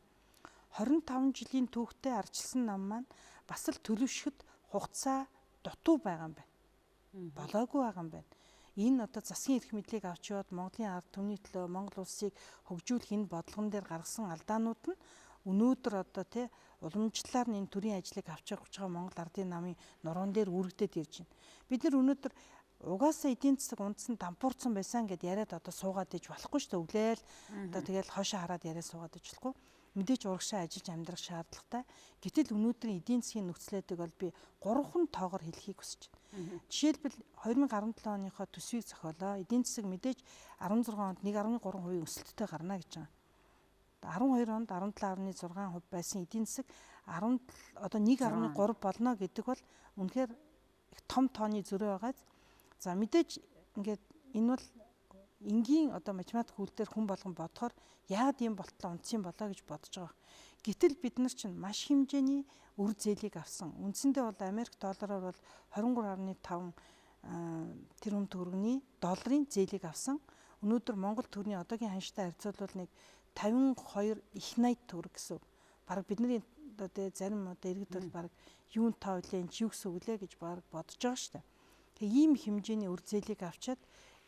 25 жилийн түүхтэй ардчилсан нам маань бас л төлөвшөхөд хугацаа дутуу байгаа юм байна. Болоогүй байгаа юм байна. Энэ одоо засгийн эрх мэдлийг авч яваад Монголын ард түмний төлөө Монгол улсыг хөгжүүлэх энэ бодлогон дээр гаргасан алдаанууд нь өнөөдөр одоо уламжлалаар энэ төрийн ажлыг авч явах гэж байгаа Монгол Ардын намын нуруунд дээр үүрэгдээд ирж байна. Бид нар өнөөдөр угаасаа эдийн засаг унтсан дампуурсан байсан гэдээ яриад одоо суугаад иж болохгүй шүү дээ. Өглөөл одоо тэгэл хойшоо хараад яриад суугаад иж болохгүй. Мэдээж урагшаа ажиллаж амьдрах шаардлагатай. Гэтэл өнөөдрийн эдийн засгийн нөхцөлөдийг бол би 3 тоогоор хэлхийг хүсэж байна. Жишээлбэл 2017 оныхоо төсвийг зохиолоо. Эдийн засаг мэдээж 16 онд 1.3% өсөлттэй гарна гэж байгаа. 12 онд 17.6% байсан эдийн засаг одоо 1.3 болно гэдэг бол үнэхээр их том тооны зөрөө байгаа. За мэдээж ингээд энэ бол энгийн одоо математик хөл дээр хүн болгон бодохоор яагаад ийм болтлоо унтсан болоо гэж бодож байгаа. Гэтэл бид нар чинь маш хэмжээний үр зээлийг авсан. Үндсэндээ бол Америк доллараар бол 23.5 тэрбум төгрөгийн долларын зээлийг авсан. Өнөөдөр Монгол төгрөгийн одоогийн ханштай харьцуулбал нэг 52 их 80 төгрөг гэсэн. Бараг бидний одоо зарим одоо иргэд бол бараг юун тоо үлээ юу гэсэн үг лээ гэж бараг бодож байгаа шүү дээ. Тэгээ ийм хэмжээний үр зээлийг авчаад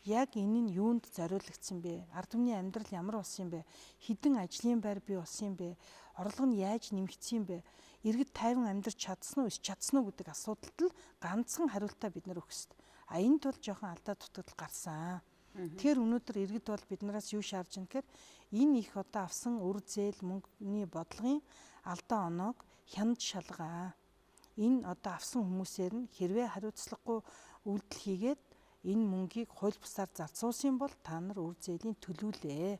яг энэ нь юунд зориулагдсан бэ? Ард түмний амьдрал ямар болсон юм бэ? Хэдэн ажлын байр бий болсон юм бэ? Орлого нь яаж нэмэгдсэн юм бэ? Иргэд тайван амьдарч чадсан уу, чадсан уу гэдэг асуудалд л ганцхан хариултаа бид нар өгөх ёстой. Энд бол жоохон алдаа дутагдал гарсан. Тэгэхээр өнөөдөр иргэд бол биднээс юу шаардж байна гэхээр энэ их одоо авсан үр зээл мөнгөний бодлогын алдаа оноог хянаж шалгаа. Энэ одоо авсан хүмүүсээр нь хэрвээ хариуцлагагүй үйлдэл хийгээд энэ мөнгийг хууль бусаар зарцуулсан бол та нар үр зээлийн төлүүлээ.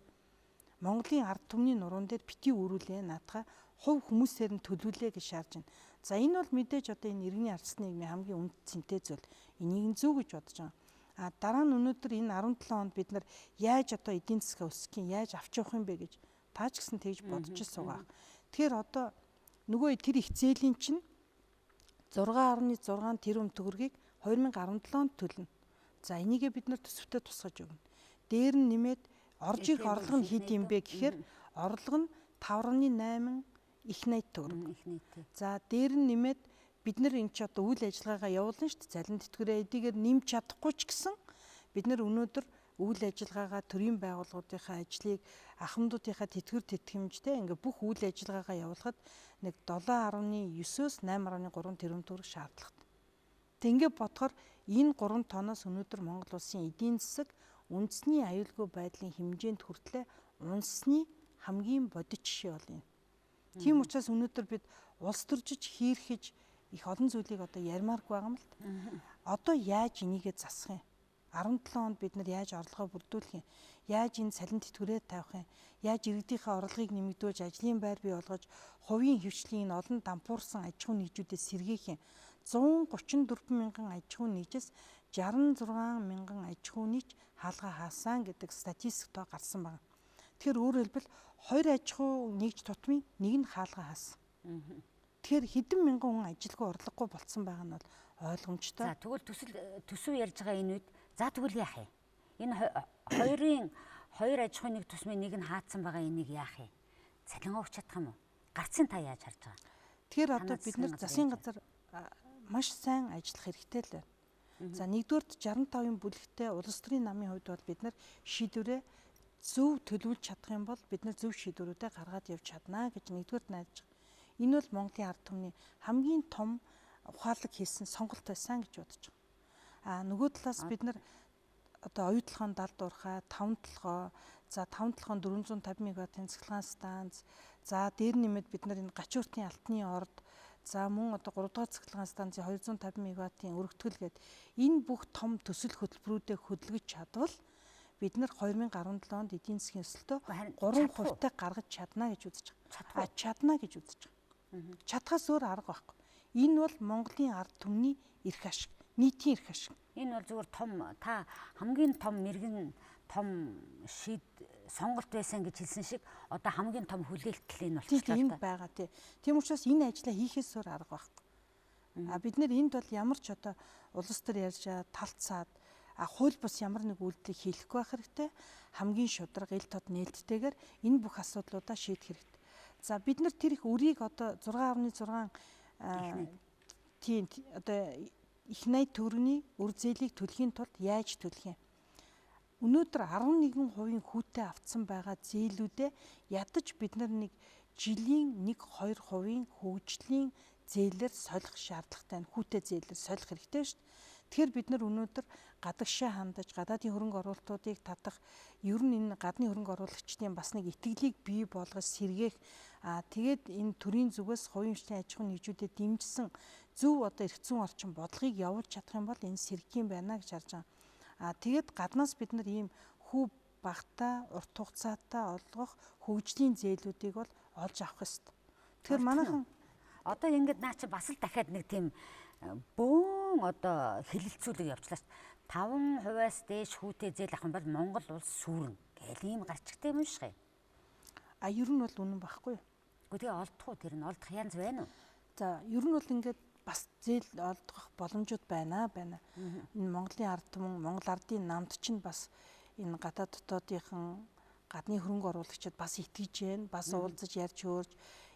Монголын ард түмний нуруунд дээр бити өрүүлээ наадхаа хувь хүмүүсээр нь төлүүлээ гэж шаардж байна. За энэ бол мэдээж одоо энэ иргэний ардчилсан нийгмийн хамгийн үнд цэнтэй зүйл. Энийг нь зөв гэж бодож байгаа. Дараа нь өнөөдөр энэ 17 онд бид нар яаж одоо эдийн засгаа өсгөх юм, яаж авч явах юм бэ гэж таа ч гэсэн тэгж бодож байгаа. Тэгэхээр одоо нөгөө тэр их зээлийн чинь 6.6 тэрбум төгрөгийг 2017 онд төлнө. За энийгээ бид нар төсөвтөө тусгаж өгнө. Дээр нь нэмээд орж ирэх орлого нь хэд юм бэ гэхээр орлого нь 5.8 их 80 төгрөг. За дээр нь нэмээд бид нар энэ ч одоо үйл ажиллагаагаа явуулна шүү дээ. Залин тэтгэврээ эдгээр нэмж чадахгүй ч гэсэн бид нар өнөөдөр үйл ажиллагаагаа төрийн байгууллагуудынхаа ажлыг ахмадуудынхаа тэтгэвэр тэтгэмжтэй ингээ бүх үйл ажиллагаагаа явуулахад нэг 7.9-өөс 8.3 тэрбум төгрөг шаардлагатай. Ингээ бодохоор энэ 3 тооноос өнөөдөр Монгол улсын эдийн засаг үндэсний аюулгүй байдлын хэмжээнд хүртлээр унсны хамгийн бодит жишээ бол энэ. Тийм учраас өнөөдөр бид улс төржиж хийрхэж их олон зүйлийг одоо ярмааргүй байгаа юм л та. Одоо яаж энийгээ засах юм? 17 онд бид нар яаж орлогоо бүрдүүлэх юм? Яаж энэ салин тэтгэврээ тавих юм? Яаж иргэдийнхээ орлогыг нэмэгдүүлж ажлын байр бий болгож хувийн хөвчлийн олон дампуурсан аж ахуйн нэгжүүдээс сэргээх юм? 134 мянган аж ахуйн нэгжээс 66 мянган аж ахуйн нэгж хаалгаа хаасан гэдэг статистик тоо гарсан байна. Тэгэхээр өөрөөр хэлбэл хоёр аж ахуй нэгж тутмын нэг нь хаалгаа хаасан. Тэгэхээр хэдэн мянган хүн ажилгүй орлогогүй болцсон байгаа нь бол ойлгомжтой. За тэгвэл төсөв ярьж байгаа энэ үед за тэгвэл яах юм? Энэ хоёр аж ахуйн нэг тусмын нэг нь хаацсан байгаа энийг яах юм? Цалин өгч чадах юм уу? Гарцын та яаж харж байгаа? Тэгэхээр одоо бид нар засгийн газар маш сайн ажиллах хэрэгтэй л байна. За нэгдүгээрт 65-ын бүлэгтээ улс төрийн намын хувьд бол бид нар шийдвэрээ зөв төлөвлөж чадах юм бол бид нар зөв шийдвэрүүдээ гаргаад явж чадна гэж нэгдүгээрт найдаж байгаа. Энэ бол Монголын ард түмний хамгийн том ухаалаг хийсэн сонголт байсан гэж бодож байгаа. Нөгөө талаас бид нар одоо оюутлахын далд уурхай 5 толгой, за 5 толгойн 450 мегаваттын цахилгаан станц, за дээр нэмээд бид нар энэ гачууртын алтны орд, за мөн одоо 3 дугаар цахилгаан станцын 250 мегаваттын өргөтгөл гээд энэ бүх том төсөл хөтөлбөрүүдээ хөдөлгөж чадвал бид нар 2017 онд эдийн засгийн өсөлтөө 3% гаргаж чадна гэж үзэж байгаа. Чадна гэж үзэж байгаа. Чадхаас өөр арга байхгүй. Энэ бол Монголын ард түмний эрх ашиг, нийтийн эрх ашиг. Энэ бол зүгээр том та хамгийн том мэрэгэн том сонголт байсан гэж хэлсэн шиг одоо хамгийн том хүлээлтэл энэ болчихлоо. Тийм байгаа тийм учраас энэ ажлаа хийхээс өөр арга байхгүй. Бид нэр энд бол ямар ч одоо улс төр ярьж талцаад хууль бус ямар нэг үйлдэлийг хийхгүй байх хэрэгтэй. Хамгийн шударга ил тод нээлттэйгээр энэ бүх асуудлуудаа шийдэх хэрэгтэй. За бид нар тэр их өрийг одоо 6.6 тийм одоо их 80 төгрөгийн үр зээлийг төлөхийн тулд яаж төлөх юм? Өнөөдөр 11% хүүтэй авцсан байгаа зээлүүдээ ядаж бид нар нэг жилийн 1-2% хөгжлийн зээлээр солих шаардлагатай. Хүүтэй зээлээр солих хэрэгтэй шүү дээ. Тэгэхээр бид нар өнөөдөр гадагшаа хандаж гадаадын хөрөнгө оруулалтуудыг татах, ер нь энэ гадны хөрөнгө оруулагчдын бас нэг итгэлийг бий болгож сэргээх, тэгээд энэ төрийн зүгээс хувийн хвшлийн аж ахуйн нэгжүүдэд дэмжсэн зөв одоо эрх зүйн орчин бодлогыг явуулж чадах юм бол энэ сэргээх юм байна гэж харж байгаа. Тэгээд гаднаас бид нар ийм хүү багтаа урт хугацаатай олгох хөгжлийн зээлүүдийг бол олж авах ёстой. Тэгэхээр манайхан одоо ингэж наа чи бас л дахиад нэг тийм бөөн одоо хэлэлцүүлэг явууллаа шүү дээ. 5%-аас дээш хүүтэй зээл авах юм бол Монгол улс сүрэн гэл ийм гарчигтай юм шиг. Ер нь бол үнэн байхгүй юу? Гэхдээ олдох уу тэр нь олдох янз байна уу? За ер нь бол ингээд бас зээл олдох боломжууд байна. Энэ Монголын ард түмэн, Монгол ардын намд чинь бас энэ гадаад дотоодынхан гадны хөрөнгө оруулагчид бас итгэж байна. Бас уулзаж ярьж хөөрж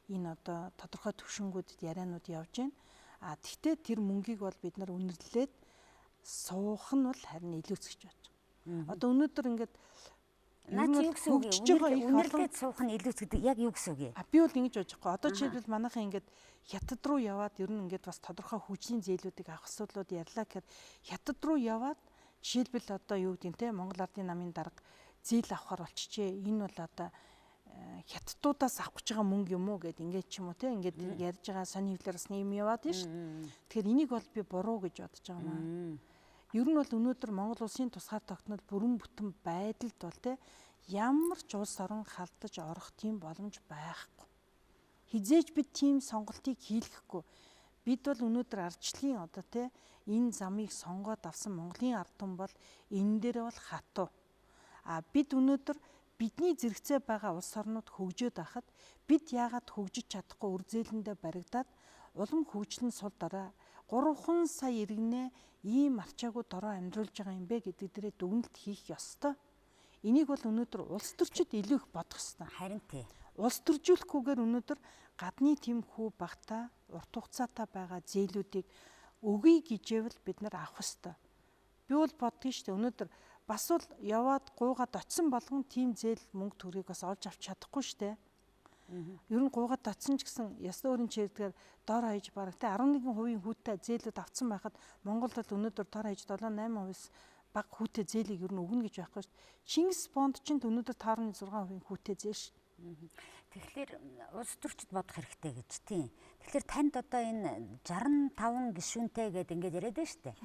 энэ одоо тодорхой төвшингүүдэд ярианууд явж байна. Тэгтээ тэр мөнгийг бол бид нар үнэрлээд суух нь бол харин илүүцгэж байна. Одоо өнөөдөр ингээд наа чи юу гэсэн үг вэ? Үнэрлээд суух нь илүүц гэдэг яг юу гэсэн үг вэ? Би бол ингэж бодож байгаа. Одоо жишээлбэл манайхан ингээд хятад руу яваад ер нь ингээд бас тодорхой хүчлийн зээлүүдийг авах асуудлууд ярьлаа гэхээр хятад руу яваад жишээлбэл одоо юу гэдэг нь те Монгол ардын намын дарга зээл авахар болчихжээ. Энэ бол одоо хятадуудаас авах гэж байгаа мөнгө юм уу гэд ингээд ч юм уу те ингээд ярьж байгаа сони хөвлөр бас юм яваад нь шүү. Тэгэхээр энийг бол би буруу гэж бодож байгаа маа. Ер нь бол өнөөдөр Монгол улсын тусгаар тогтнол бүрэн бүтэн байдалд бол те ямар ч улс орон халдаж орох тийм боломж байхгүй. Хизээж бид тийм сонголтыг хийлгэхгүй. Бид бол өнөөдөр ардчлалын одоо те энэ замыг сонгоод авсан Монголын ард түмэн бол энэ дээр бол хатуу. Бид өнөөдөр бидний зэрэгцээ байгаа улс орнууд хөгжөөд байхад бид яагаад хөгжиж чадахгүй үр зээлэндээ баригдаад улам хөгжлөн сул дорой 3 сая иргэнэ ийм арчаагүй дорой амьдруулж байгаа юм бэ гэдэг дээрээ дүгнэлт хийх ёстой. Энийг бол өнөөдөр улс төрчид илүү их бодох ёстой. Харин тий. Улс төржүүлэхгүйгээр өнөөдөр гадны тэмхүү багтаа урт хугацаатай байгаа зээлүүдийг өгье гэжээвэл бид нар авах ёстой. Би бол боддгийн шүү дээ өнөөдөр бас бол яваад гуугаад очисон болгон тийм зээл мөнгө төрийг бас олж авч чадахгүй шүү дээ. Ер нь гуугаад очисон ч гэсэн ясны өрийн чирэгдгээр дор хаяж бараг те 11% хүүтэй зээлүүд авцсан байхад Монголд бол өнөөдөр дор хаяж 7-8% бага хүүтэй зээлийг ер нь өгнө гэж байхгүй шүү дээ. Чингис бонд ч өнөөдөр 5.6% хүүтэй зээл шүү. Тэгэхээр улс төрчид бодох хэрэгтэй гэж тийм. Тэгэхээр танд одоо энэ 65 гишүүнтэй гэдэг ингээд яриад байна шүү дээ.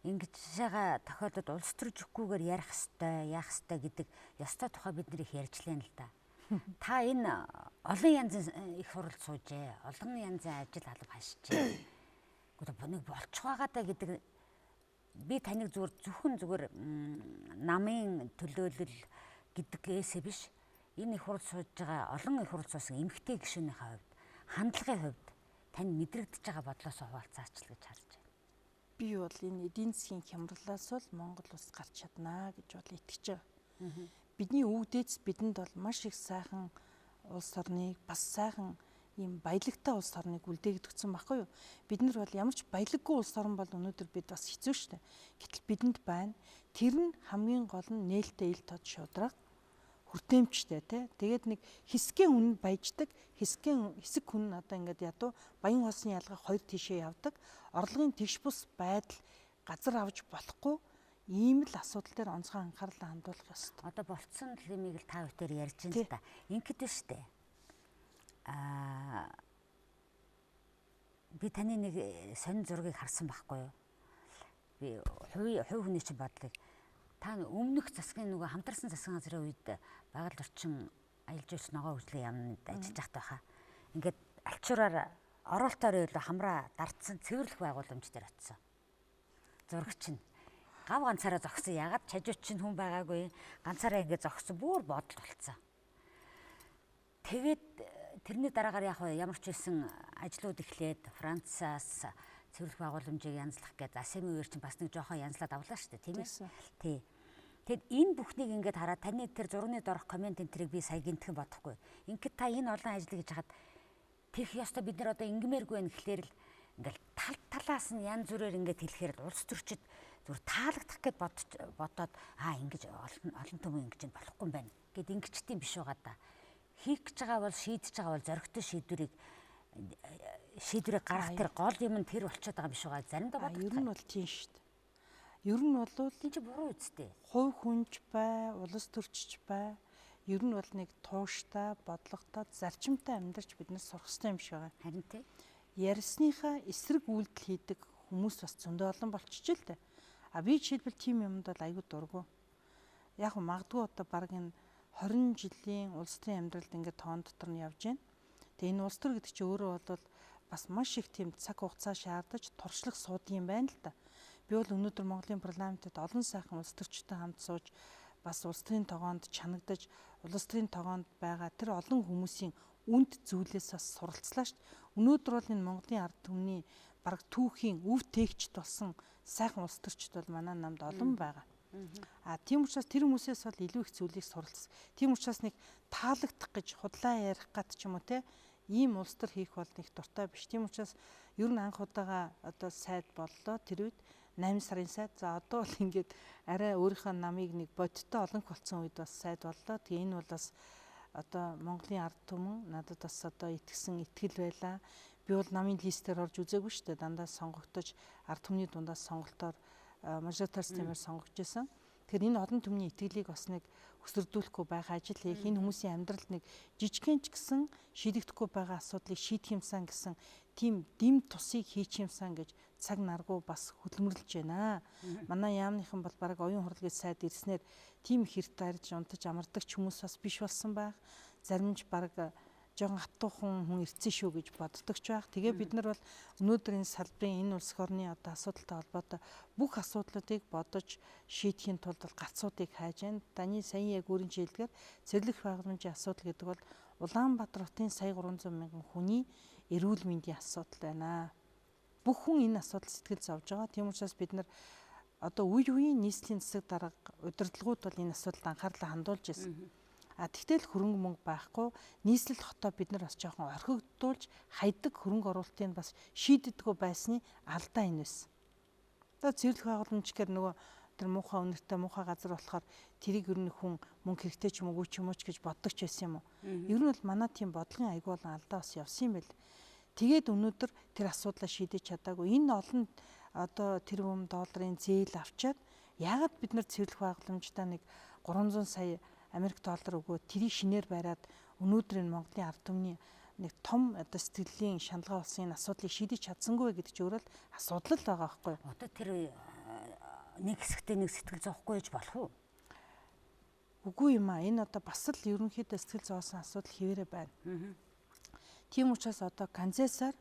Ингэж байгаа тохиолдолд улс төрж өгөхгүйгээр ярих хэвээр яах хэвээр гэдэг ёстой тухай бид нэр их ярьжлаа л да. Та энэ олон янзын их хурал суужээ. Олон янзын ажил алба хашижээ. Гэхдээ нэг болчих байгаа даа гэдэг би таныг зөвхөн намын төлөөлөл гэдгээс биш энэ их хурд сууж байгаа олон их хурд суусан эмэгтэй гишүүнийхээ хувьд хандлагын хувьд тань мэдрэгдэж байгаа бодлоос хуваалцаач л гэж харж байна. Би бол энэ эдийн засгийн хямралаас бол Монгол улс гарч чаднаа гэж бол итгэж байгаа. Бидний өвгдөөц бидэнд бол маш их сайхан улс орныг бас сайхан ийм баялагтай улс орныг үлдээгдсэн баггүй юу? Бид нар бол ямар ч баялаггүй улс орн бол өнөөдөр бид бас хэцүү шттэ. Гэтэл бидэнд байна. Тэр нь хамгийн гол нь нээлттэй ил тод шудраг хүртээмжтэй тий. Тэгээд нэг хэсгийн хүн баяждаг, хэсэг хүн одоо ингээд ядуу баян хоосны ялгаа хоёр тишээ явдаг. Орлогын тэгш бус байдал газар авч болохгүй ийм л асуудал дээр онцгой анхаарлаа хандуулах ёстой. Одоо болцсон лимийг л та бүхэн ярьж байна л да. Ингээд байна штэ. Би таны нэг сонин зургийг харсан байхгүй юу? Би хувь хүний чинь бодлыг та өмнөх засгийн нөгөө хамтарсан засгийн газрын үед байгаль орчин аялал жуулч ногоо хөгжлийн яамд ажиллаж байхад байхаа. Ингээд алчуураар оролтоор илүү хамраа дардсан цэвэрлэх байгууламж дээр очсон. Зурагч нь гав ганцаараа зогсон. Ягаад чажууч чинь хүн байгаагүй. Ганцаараа ингээд зогсон. Бүр бодол болцсон. Тэгээд тэрний дараагаар яг ямар ч байсан ажлууд эхлээд Францаас цэвэрлэх байгууламжийг янзлах гэж Асеми үеэр чинь бас нэг жоохон янзлаад авлаа шүү дээ, тийм ээ. Тий. Тэгэд энэ бүхнийг ингээд хараад таны тэр зургийн дорох комент энтрийг би сая гинтгэн бодохгүй. Ингээд та энэ олон ажил гэж хахад тех ёстой бид нар одоо ингэмээргүй байх гэхлээр л ингээд талаас нь янз бүрээр ингээд хэлэхээр улс төрчид зүр таалагдах гэд бодоод ингэж олон түмэн ингэж болохгүй юм байна гэд ингэчтийн биш байгаа да. Хийх гэж байгаа бол шийдэж байгаа бол зоригтой шийдвэрийг гаргах тэр гол юм нь тэр болчиход байгаа биш байгаа. Заримдаа бодох. Ер нь бол тийм шүү дээ. Ер нь бол тийм чи буруу үстэй. Хувь хүнж бай, улс төрчч бай. Ер нь бол нэг тууштай, бодлоготой, зарчимтай амьдарч бид нар сурах хэрэгтэй юм шиг байгаа. Харин тий. Ярьсныхаа эсрэг үйлдэл хийдэг хүмүүс бас зөндөө олон болчихж л дээ. Би жишээлбэл тийм юмд бол аягүй дургу. Яг магадгүй одоо баг энэ 20 жилийн улс төрийн амьдралд ингээд тоон дотор нь явж байна. Тэгээ энэ улс төр гэдэг чинь өөрөө бол бас маш их тийм цаг хугацаа шаардаж туршлах суудсан юм байна л да. Би бол өнөөдөр Монголын парламентэд олон сайхан улс төрчтэй хамт сууж бас улс төрийн тогоонд чанагдаж улс төрийн тогоонд байгаа тэр олон хүмүүсийн үнд зүйлээс бас суралцлаа шүү дээ. Өнөөдөр бол энэ Монголын ард түмний бараг түүхийн өв тээгчд болсон сайхан улс төрчд бол манай намд олон байгаа. Тийм учраас тэр хүмүүсээс бол илүү их зүйлийг суралцсан. Тийм учраас нэг таалагдах гэж худлаа ярих гад ч юм уу те ийм улс төр хийх бол их дуртай биш. Тийм учраас ер нь анх удаага одоо сайд боллоо тэр үед 8 сарын сайд. За одоо бол ингээд арай өөрийнхөө намыг нэг бодиттой олон болсон үед бас сайд боллоо. Тэгээ энэ бол бас одоо Монголын ард түмэн надад бас одоо итгэсэн итгэл байлаа. Би бол намын листээр орж үзээгүй шүү дээ. Дандаа сонгогдож ард түмний дундаас сонголтоор мажоритар системээр сонгогдож байсан. Тэгэхээр энэ олон түмний итгэлийг бас нэг өсөрдүүлэхгүй байгаа ажил хийх, энэ хүмүүсийн амьдралд нэг жижигхэн ч гэсэн шийдэгдэхгүй байгаа асуудлыг шийдэх юмсан гэсэн тийм дэм тусыг хийх юмсан гэж цаг наргуу бас хөдөлмөрлөж байна. Манай яамныхан бол баг оюун хурлын сайд ирснээр тийм их хэрэг тарьж унтаж амардаг ч хүмүүс бас биш болсон байх. Зарим ч баг жоохон хатуухан хүн ирцэн шүү гэж боддог ч байх. Тэгээ бид нар бол өнөөдөр энэ салбарын энэ улс орны одоо асуудалтай холбоотой бүх асуудлуудыг бодож шийдэхин тулд бол гарцуудыг хайж байна. Даны саяхан яг өөрийн хэлдгээр цэвэрлэх байгууламжийн асуудал гэдэг бол Улаанбаатар хотын сая 300 мянган хүний эрүүл мэндийн асуудал байна. Бүх хүн энэ асуудал сэтгэл зовж байгаа. Тийм учраас бид нар одоо үеийн нийслэлийн засаг дарга удирдлагууд бол энэ асуудалд анхаарлаа хандуулж байсан. Тэгтэл хөрөнгө мөнгө байхгүй нийслэл хотоо бид нар бас жоохон орхигдуулж хайдаг хөрөнгө оруулалтыг бас шийддэггүй байсны алдаа энэ байсан. Одоо цэвэрлэх байгууламж гэхээр нөгөө тэр муухай үнэртэй муухай газар болохоор тэрийг ер нь хүн мөнгө хэрэгтэй ч юм уу ч гэж боддог ч байсан юм уу. Ер нь бол манай тийм бодлогын аягүй болон алдаа бас явсан юм байл. Тэгээд өнөөдөр тэр асуудлаа шийдэж чадаагүй. Энэ олон одоо тэрбум долларын зээл авчаад яагаад бид нар цэвэрлэх байгууламжтай нэг 300 сая Америк доллар өгөөд тэрийг шинээр бариад өнөөдөр энэ Монголын ард түмний нэг том одоо сэтгэлийн шаналгаа болсон энэ асуудлыг шийдэж чадсангүй гэдэг чинь өөрөө асуудал л байгаа байхгүй юу? Одоо тэр нэг хэсэгтээ нэг сэтгэл зовхгүй гэж болох уу? Үгүй юм аа. Энэ одоо бас л ерөнхийдөө сэтгэл зовсон асуудал хэвээрээ байна. Тийм учраас одоо Канзасаар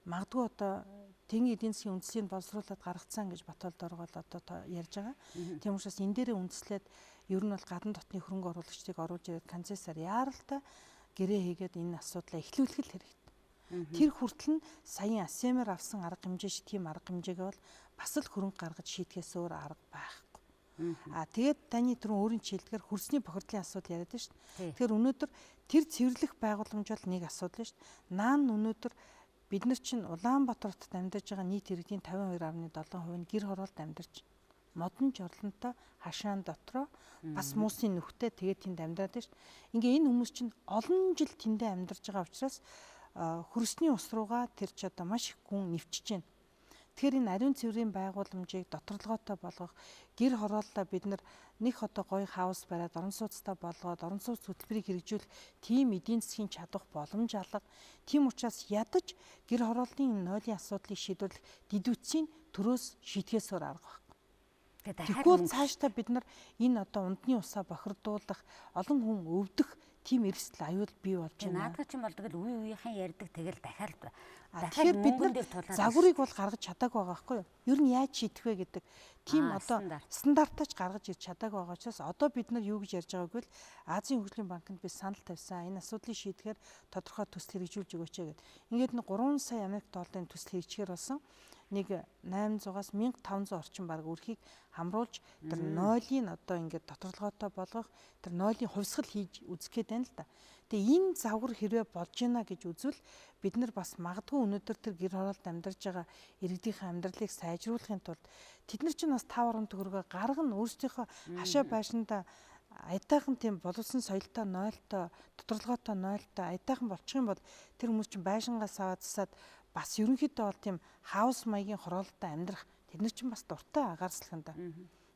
магадгүй одоо Тэнгэрийн эдийн засгийн үндсийг боловсруулад гаргацсан гэж Батболд оргол одоо ярьж байгаа. Тийм учраас энэ дээрээ үндэслээд ер нь бол гадна дотны хөрөнгө оруулагчдыг оруулж ирээд концессаар яаралтай гэрээ хийгээд энэ асуудлаа эхлүүлэх л хэрэгтэй. Тэр хүртэл нь саяын АСЕМ-аар авсан арга хэмжээ шиг тийм арга хэмжээгээ бол бас л хөрөнгө гаргаж шийдэхээс өөр арга байхгүй. Тэгээд таны түрүүн өөрийн чийлдгээр хөрсний бохирдлын асуудал яриад шүү дээ. Тэгэхээр өнөөдөр тэр цэвэрлэх байгууламж бол нэг асуудал шүү дээ. Наан өнөөдөр бид нар чинь Улаанбаатар хотод амьдарч байгаа нийт иргэдийн 52.7% нь гэр хороолт амьдарч модон жорлонтой хашаан дотроо бас муусын нүхтэй тэгээд тэнд амьдраад байна шүү дээ. Ингээ энэ хүмүүс чинь олон жил тэндээ амьдарч байгаа учраас хөрсний ус руугаа тэр ч одоо маш их гүн нэвчиж байна. Тэгэхээр энэ ариун цэврийн байгууламжийг доторлогоотой болгох, гэр хорооллоо бид нар нэг одоо гоё хаус бариад орон сууцтай болгоод орон сууц хөтөлбөрийг хэрэгжүүлэх тийм эдийн засгийн чадвах боломж алга. Тийм учраас ядаж гэр хорооллын нойлын асуудлыг шийдвэрлэх дэдүцийн төрөөс шийдэхээсээр арга байхгүй. Тэгвэл цаашдаа бид нар энэ одоо ундны усаа бохирдуулах, олон хүн өвдөх тийм эрсдэл аюул бий болж байна. Наадах чинь болдог л үе үеийнхэн ярьдаг тэгэл дахиад тэгэхээр бид нар загварыг бол гаргаж чадаагүй байгаа байхгүй юу? Ер нь яаж шийдэх вэ гэдэг тийм одоо стандартаач гаргаж ирж чадаагүй байгаа учраас одоо бид нар юу гэж ярьж байгааг бол Азийн хөгжлийн банкнд би санал тавьсан. Энэ асуудлыг шийдэхээр тодорхой төсөл хэрэгжүүлж өгөөч гэдэг. Ингээд нэг 3 сая Америк долларын төсөл хэрэгжихээр болсон. Нэг 800-аас 1500 орчим баг өрхийг хамруулж тэр нойлын одоо ингээд доторлогоотой болгох, тэр нойлын хувьсгал хийж үзэх гээд байна л да. Тэгээ энэ загвар хэрвээ болж байна гэж үзвэл бид нар бас магадгүй өнөөдөр тэр гэр хороолт амьдарч байгаа иргэдийнхээ амьдралыг сайжруулахын тулд тэд нар ч бас 5 төгрөгөө гаргана өөрсдийнхөө хашаа байшинда аятайхан тийм боловсон соёлтой нойлтой доторлогоотой нойлтой аятайхан болчих юм бол тэр хүмүүс чинь байшингаас аваад засаад бас ерөнхийдөө бол тийм хаус маягийн хороолттой амьдрах тэд нар чинь бас дуртай агаарслаханда.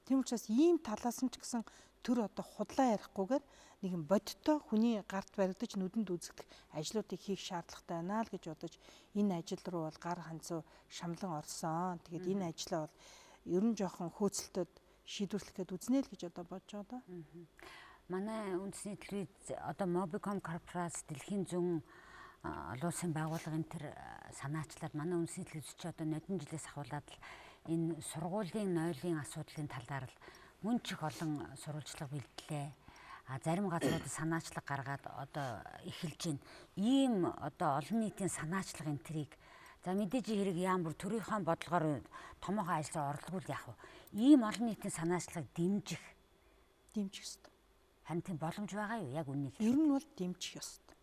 Тийм учраас ийм талаас нь ч гэсэн төр одоо худлаа ярихгүйгээр нэгэн бодиттой хүний гарт баригдаж нүдэнд үзэгдэх ажлуудыг хийх шаардлагатай байна л гэж бодож энэ ажил руу бол гар ханцуу шамлан орсон. Тэгээд энэ ажлаа бол ер нь жоохон хөөцөлтөд шийдвэрлэхэд үзнэ л гэж одоо бодож байгаа да. Манай үндэсний телевиз одоо Mobicom корпорац дэлхийн зүүн олон улсын байгууллагын тэр санаачлаад манай үндэсний телевиз ч одоо нодон жилээс ахуулаад л энэ сургуулийн нойлын асуудлын талаар л мөн ч их олон сурвалжлага бэлдлээ. Зарим газрууд санаачлаг гаргаад одоо эхэлж байна. Ийм одоо олон нийтийн санаачлага энэ трийг за мэдээж хэрэг ямар төрийнхөө бодлогоор томоохон ажлаар орлоггүй л яах вэ? Ийм олон нийтийн санаачлагыг дэмжих ёстой. Харин тийм боломж байгаа юу? Яг үнийг ер нь бол дэмжих ёстой.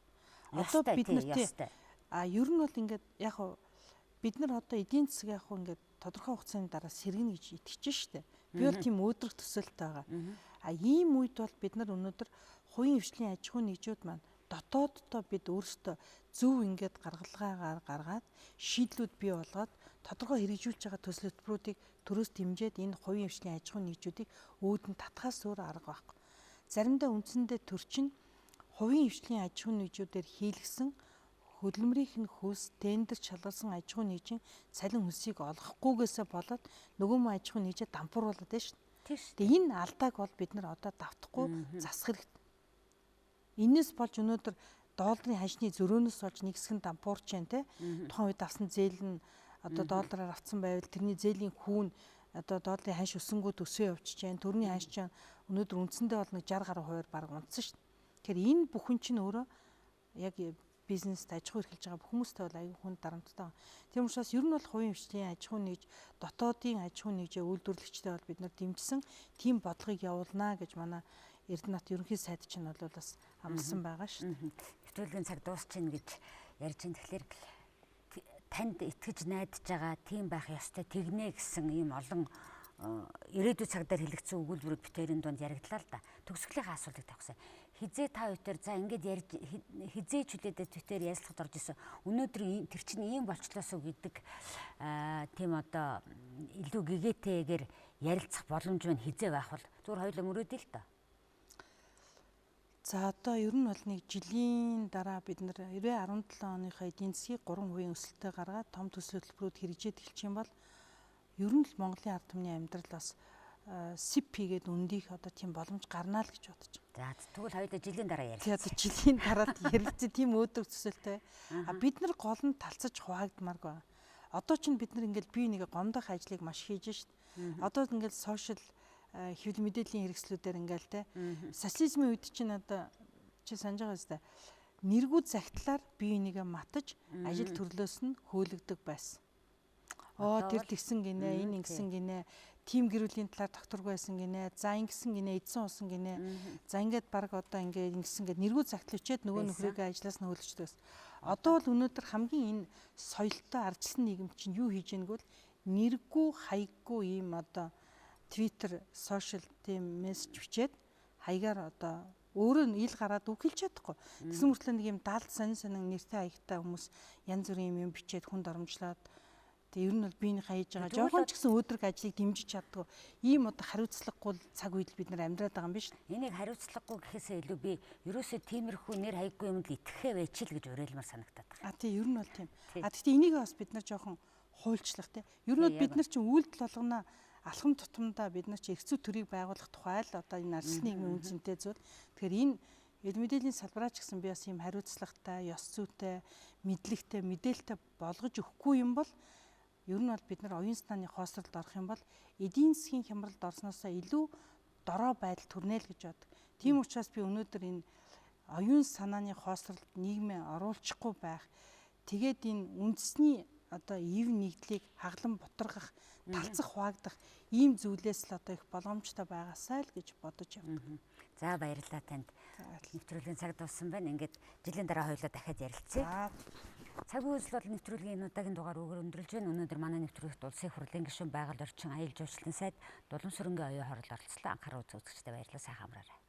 Одоо бид нар ер нь бол ингээд яг бид нар одоо эдийн засаг яг ингээд тодорхой хугацааны дараа сэргэнэ гэж итгэж штэ. Би бол тийм өөдрөх төсөөлтэй байгаа. Ийм үед бол бид нар өнөөдөр хувийн хвшлийн аж ахуйн нэгжүүд маань дотооддоо бид өөрсдөө зөв ингээд гаргалгаагаар гаргаад шийдлүүд бий болгоод тодорхой хэрэгжүүлж байгаа төсөл хөтөлбөрүүдийг төрөөс дэмжиж энэ хувийн хвшлийн аж ахуйн нэгжүүдийг өөдөн татхаас өөр арга байхгүй. Заримдаа үндсэндээ төр чинь хувийн хвшлийн аж ахуйн нэгжүүдээр хийлгсэн хөдөлмөрийнх нь хөлс тендер шалгалсан аж ахуйн нэгжийн цалин хөлсийг олгохгүйгээсээ болоод нөгөө мөн аж ахуйн нэгжээ дампууруулад байна шүү дээ. Тэгээ энэ алдааг бол бид нар одоо давтахгүй засах хэрэгтэй. Энээс болж өнөөдөр долларын ханшны зөрөөнөөс болж нэг хэсэг нь дампуурч байна те. Тухайн үед авсан зээл нь одоо доллараар авсан байвал тэрний зээлийн хүүн одоо долларын ханш өсөнгүүд өсөө явчихж байна. Төрний ханш чинь өнөөдөр үндсэндээ бол нэг 60 гаруй хувиар баг унтсан шүү дээ. Тэгэхээр энэ бүхэн чинь өөрөө яг бизнест аж ахуй эрхэлж байгаа хүмүүстэй бол аюул хүн дарамттай. Тийм учраас ер нь бол хувийн хвшлийн аж ахуй нэгж дотоодын аж ахуй нэгжээ үйлдвэрлэгчтэй бол бид нар дэмжсэн тийм бодлогыг явуулнаа гэж манай Эрдэнэт ерөнхий сайд чинь бол бас амласан байгаа шүү дээ. Нэвтрүүлгийн цаг дуусчихна гэж ярьж байна. Тэгэхээр танд итгэж найдаж байгаа тийм байх ёстой тэгнэ гэсэн ийм олон ирээдүйн цагдаар хэлэгдсэн өгүүлбэрүүд битэрийн дунд яригдлаа л да. Төгсгөлийн асуултыг тавьсан. Хизээ та бүхэн за ингэж ярьж хизээч хүлээдэ Twitter ярилцлагад орж исэн. Өнөөдөр тэр чинь ийм болчлоосоо гэдэг тийм одоо илүү гэгээтэйгээр ярилцах боломж байна хизээ байх бол зүгээр хоёулаа мөрөөдөө л та. За одоо ер нь бол нэг жилийн дараа бид нэр 2017 оныхоо эдийн засгийг 3% өсөлтөй гаргаад том төсөл хөтөлбөрүүд хэрэгжээд эхэлж юм бол ер нь л Монголын ард түмний амьдрал бас сип хийгээд өндийх одоо тийм боломж гарнаа л гэж бодож байна. За тэгвэл хоёулаа жилийн дараа ярилцъя. Тэгээ одоо жилийн дараа ярилцъя тийм өөдрөг төсөлтэй. Бид нар гол нь талцаж хуваагдмаарг байна. Одоо ч бид нар ингээл бие нэгэ гомдох ажлыг маш хийж шít. Одоо ингээл сошиал хэвлэл мэдээллийн хэрэгслүүдээр ингээл те социализмын үед чинь одоо чи санаж байгаа үстэй нэргүүд загтлаар бие нэгэ матаж ажил төрлөөс нь хөөлөгдөг байсан. Тэр тэгсэн гинэ, энэ ингэсэн гинэ, тим гэрүүлийн талаар докторгүй байсан гинэ, за ингэсэн гинэ, эдсэн усан гинэ. За ингээд баг одоо ингээд ингэсэн гэд нэргүүд загтал өчээд нөгөө нөхрийгээ ажлаас нь хөөлчихдөг байсан. Одоо бол өнөөдөр хамгийн энэ соёлтой ардчилсан нийгэм чинь юу хийж ийнэ гэвэл нэргүй, хаяггүй ийм одоо Twitter, social тийм мессеж бичээд хаягаар одоо өөрөө нь ил гараад үг хэлж чадахгүй. Тэгсэн мөртлөө нэг юм даалд сонин нэртэй хаягтай хүмүүс янз бүрийн юм бичээд хүнд оромжлоод тэгээ ер нь бол биений хаяж байгаа. Жохон ч гэсэн өөдрөг ажлыг дэмжиж чаддгүй. Ийм одоо хариуцлагагүй цаг үед л бид нар амьдраад байгаа юм биш. Энийг хариуцлагагүй гэхээсээ илүү би ерөөсөө тиймэрхүү нэр хаяггүй юмд итгэхээ байчил гэж уриалмаар санагдаад байна. Тий ер нь бол тийм. Гэхдээ энийг бас бид нар жохон хуульчлах тий. Ер нь бид нар чинь үйлдэл болгоно алхам тутамдаа бид нар чинь эрх зүй төрийг байгуулах тухай л одоо энэ ардчилсан нийгмийн үнцэнтэй зүйл. Тэгэхээр энэ эд мэдээллийн салбараач гэсэн би бас ийм хариуцлагатай, ёс зүйтэй, мэдлэгтэй, мэдээлэлтэй болгож өгөхгүй юм бол ер нь бол бид нар оюун санааны хоосролд орох юм бол эдийн засгийн хямралд орсноосоо илүү дорой байдал төрнө л гэж бод. Тийм учраас би өнөөдөр энэ оюун санааны хоосролд нийгмээ оруулахгүй байх. Тэгээд энэ үндэсний одоо ив нэгдлийг хаглан бутаргах, талцах, хуваагдах ийм зүйлээс л одоо их боломжтой байгаасай л гэж бодож явдаг. За баярлалаа танд. Нэвтрүүлгийн цаг дууссан байна. Ингээд жилийн дараа хоёулаа дахиад ярилцъя. Цаг үйл бол нэвтрүүлгийн энэ удаагийн дугаар өгөр өндөрлж байна. Өнөөдөр манай нэвтрүүлэгт улсын их хурлын гишүүн байгаль орчин аюулж уучлалын сайд Дулам сүрэнгийн оюун хорол оролцлоо. Анхаарал үзэгчдээ баярлалаа. Сайхан амраарай.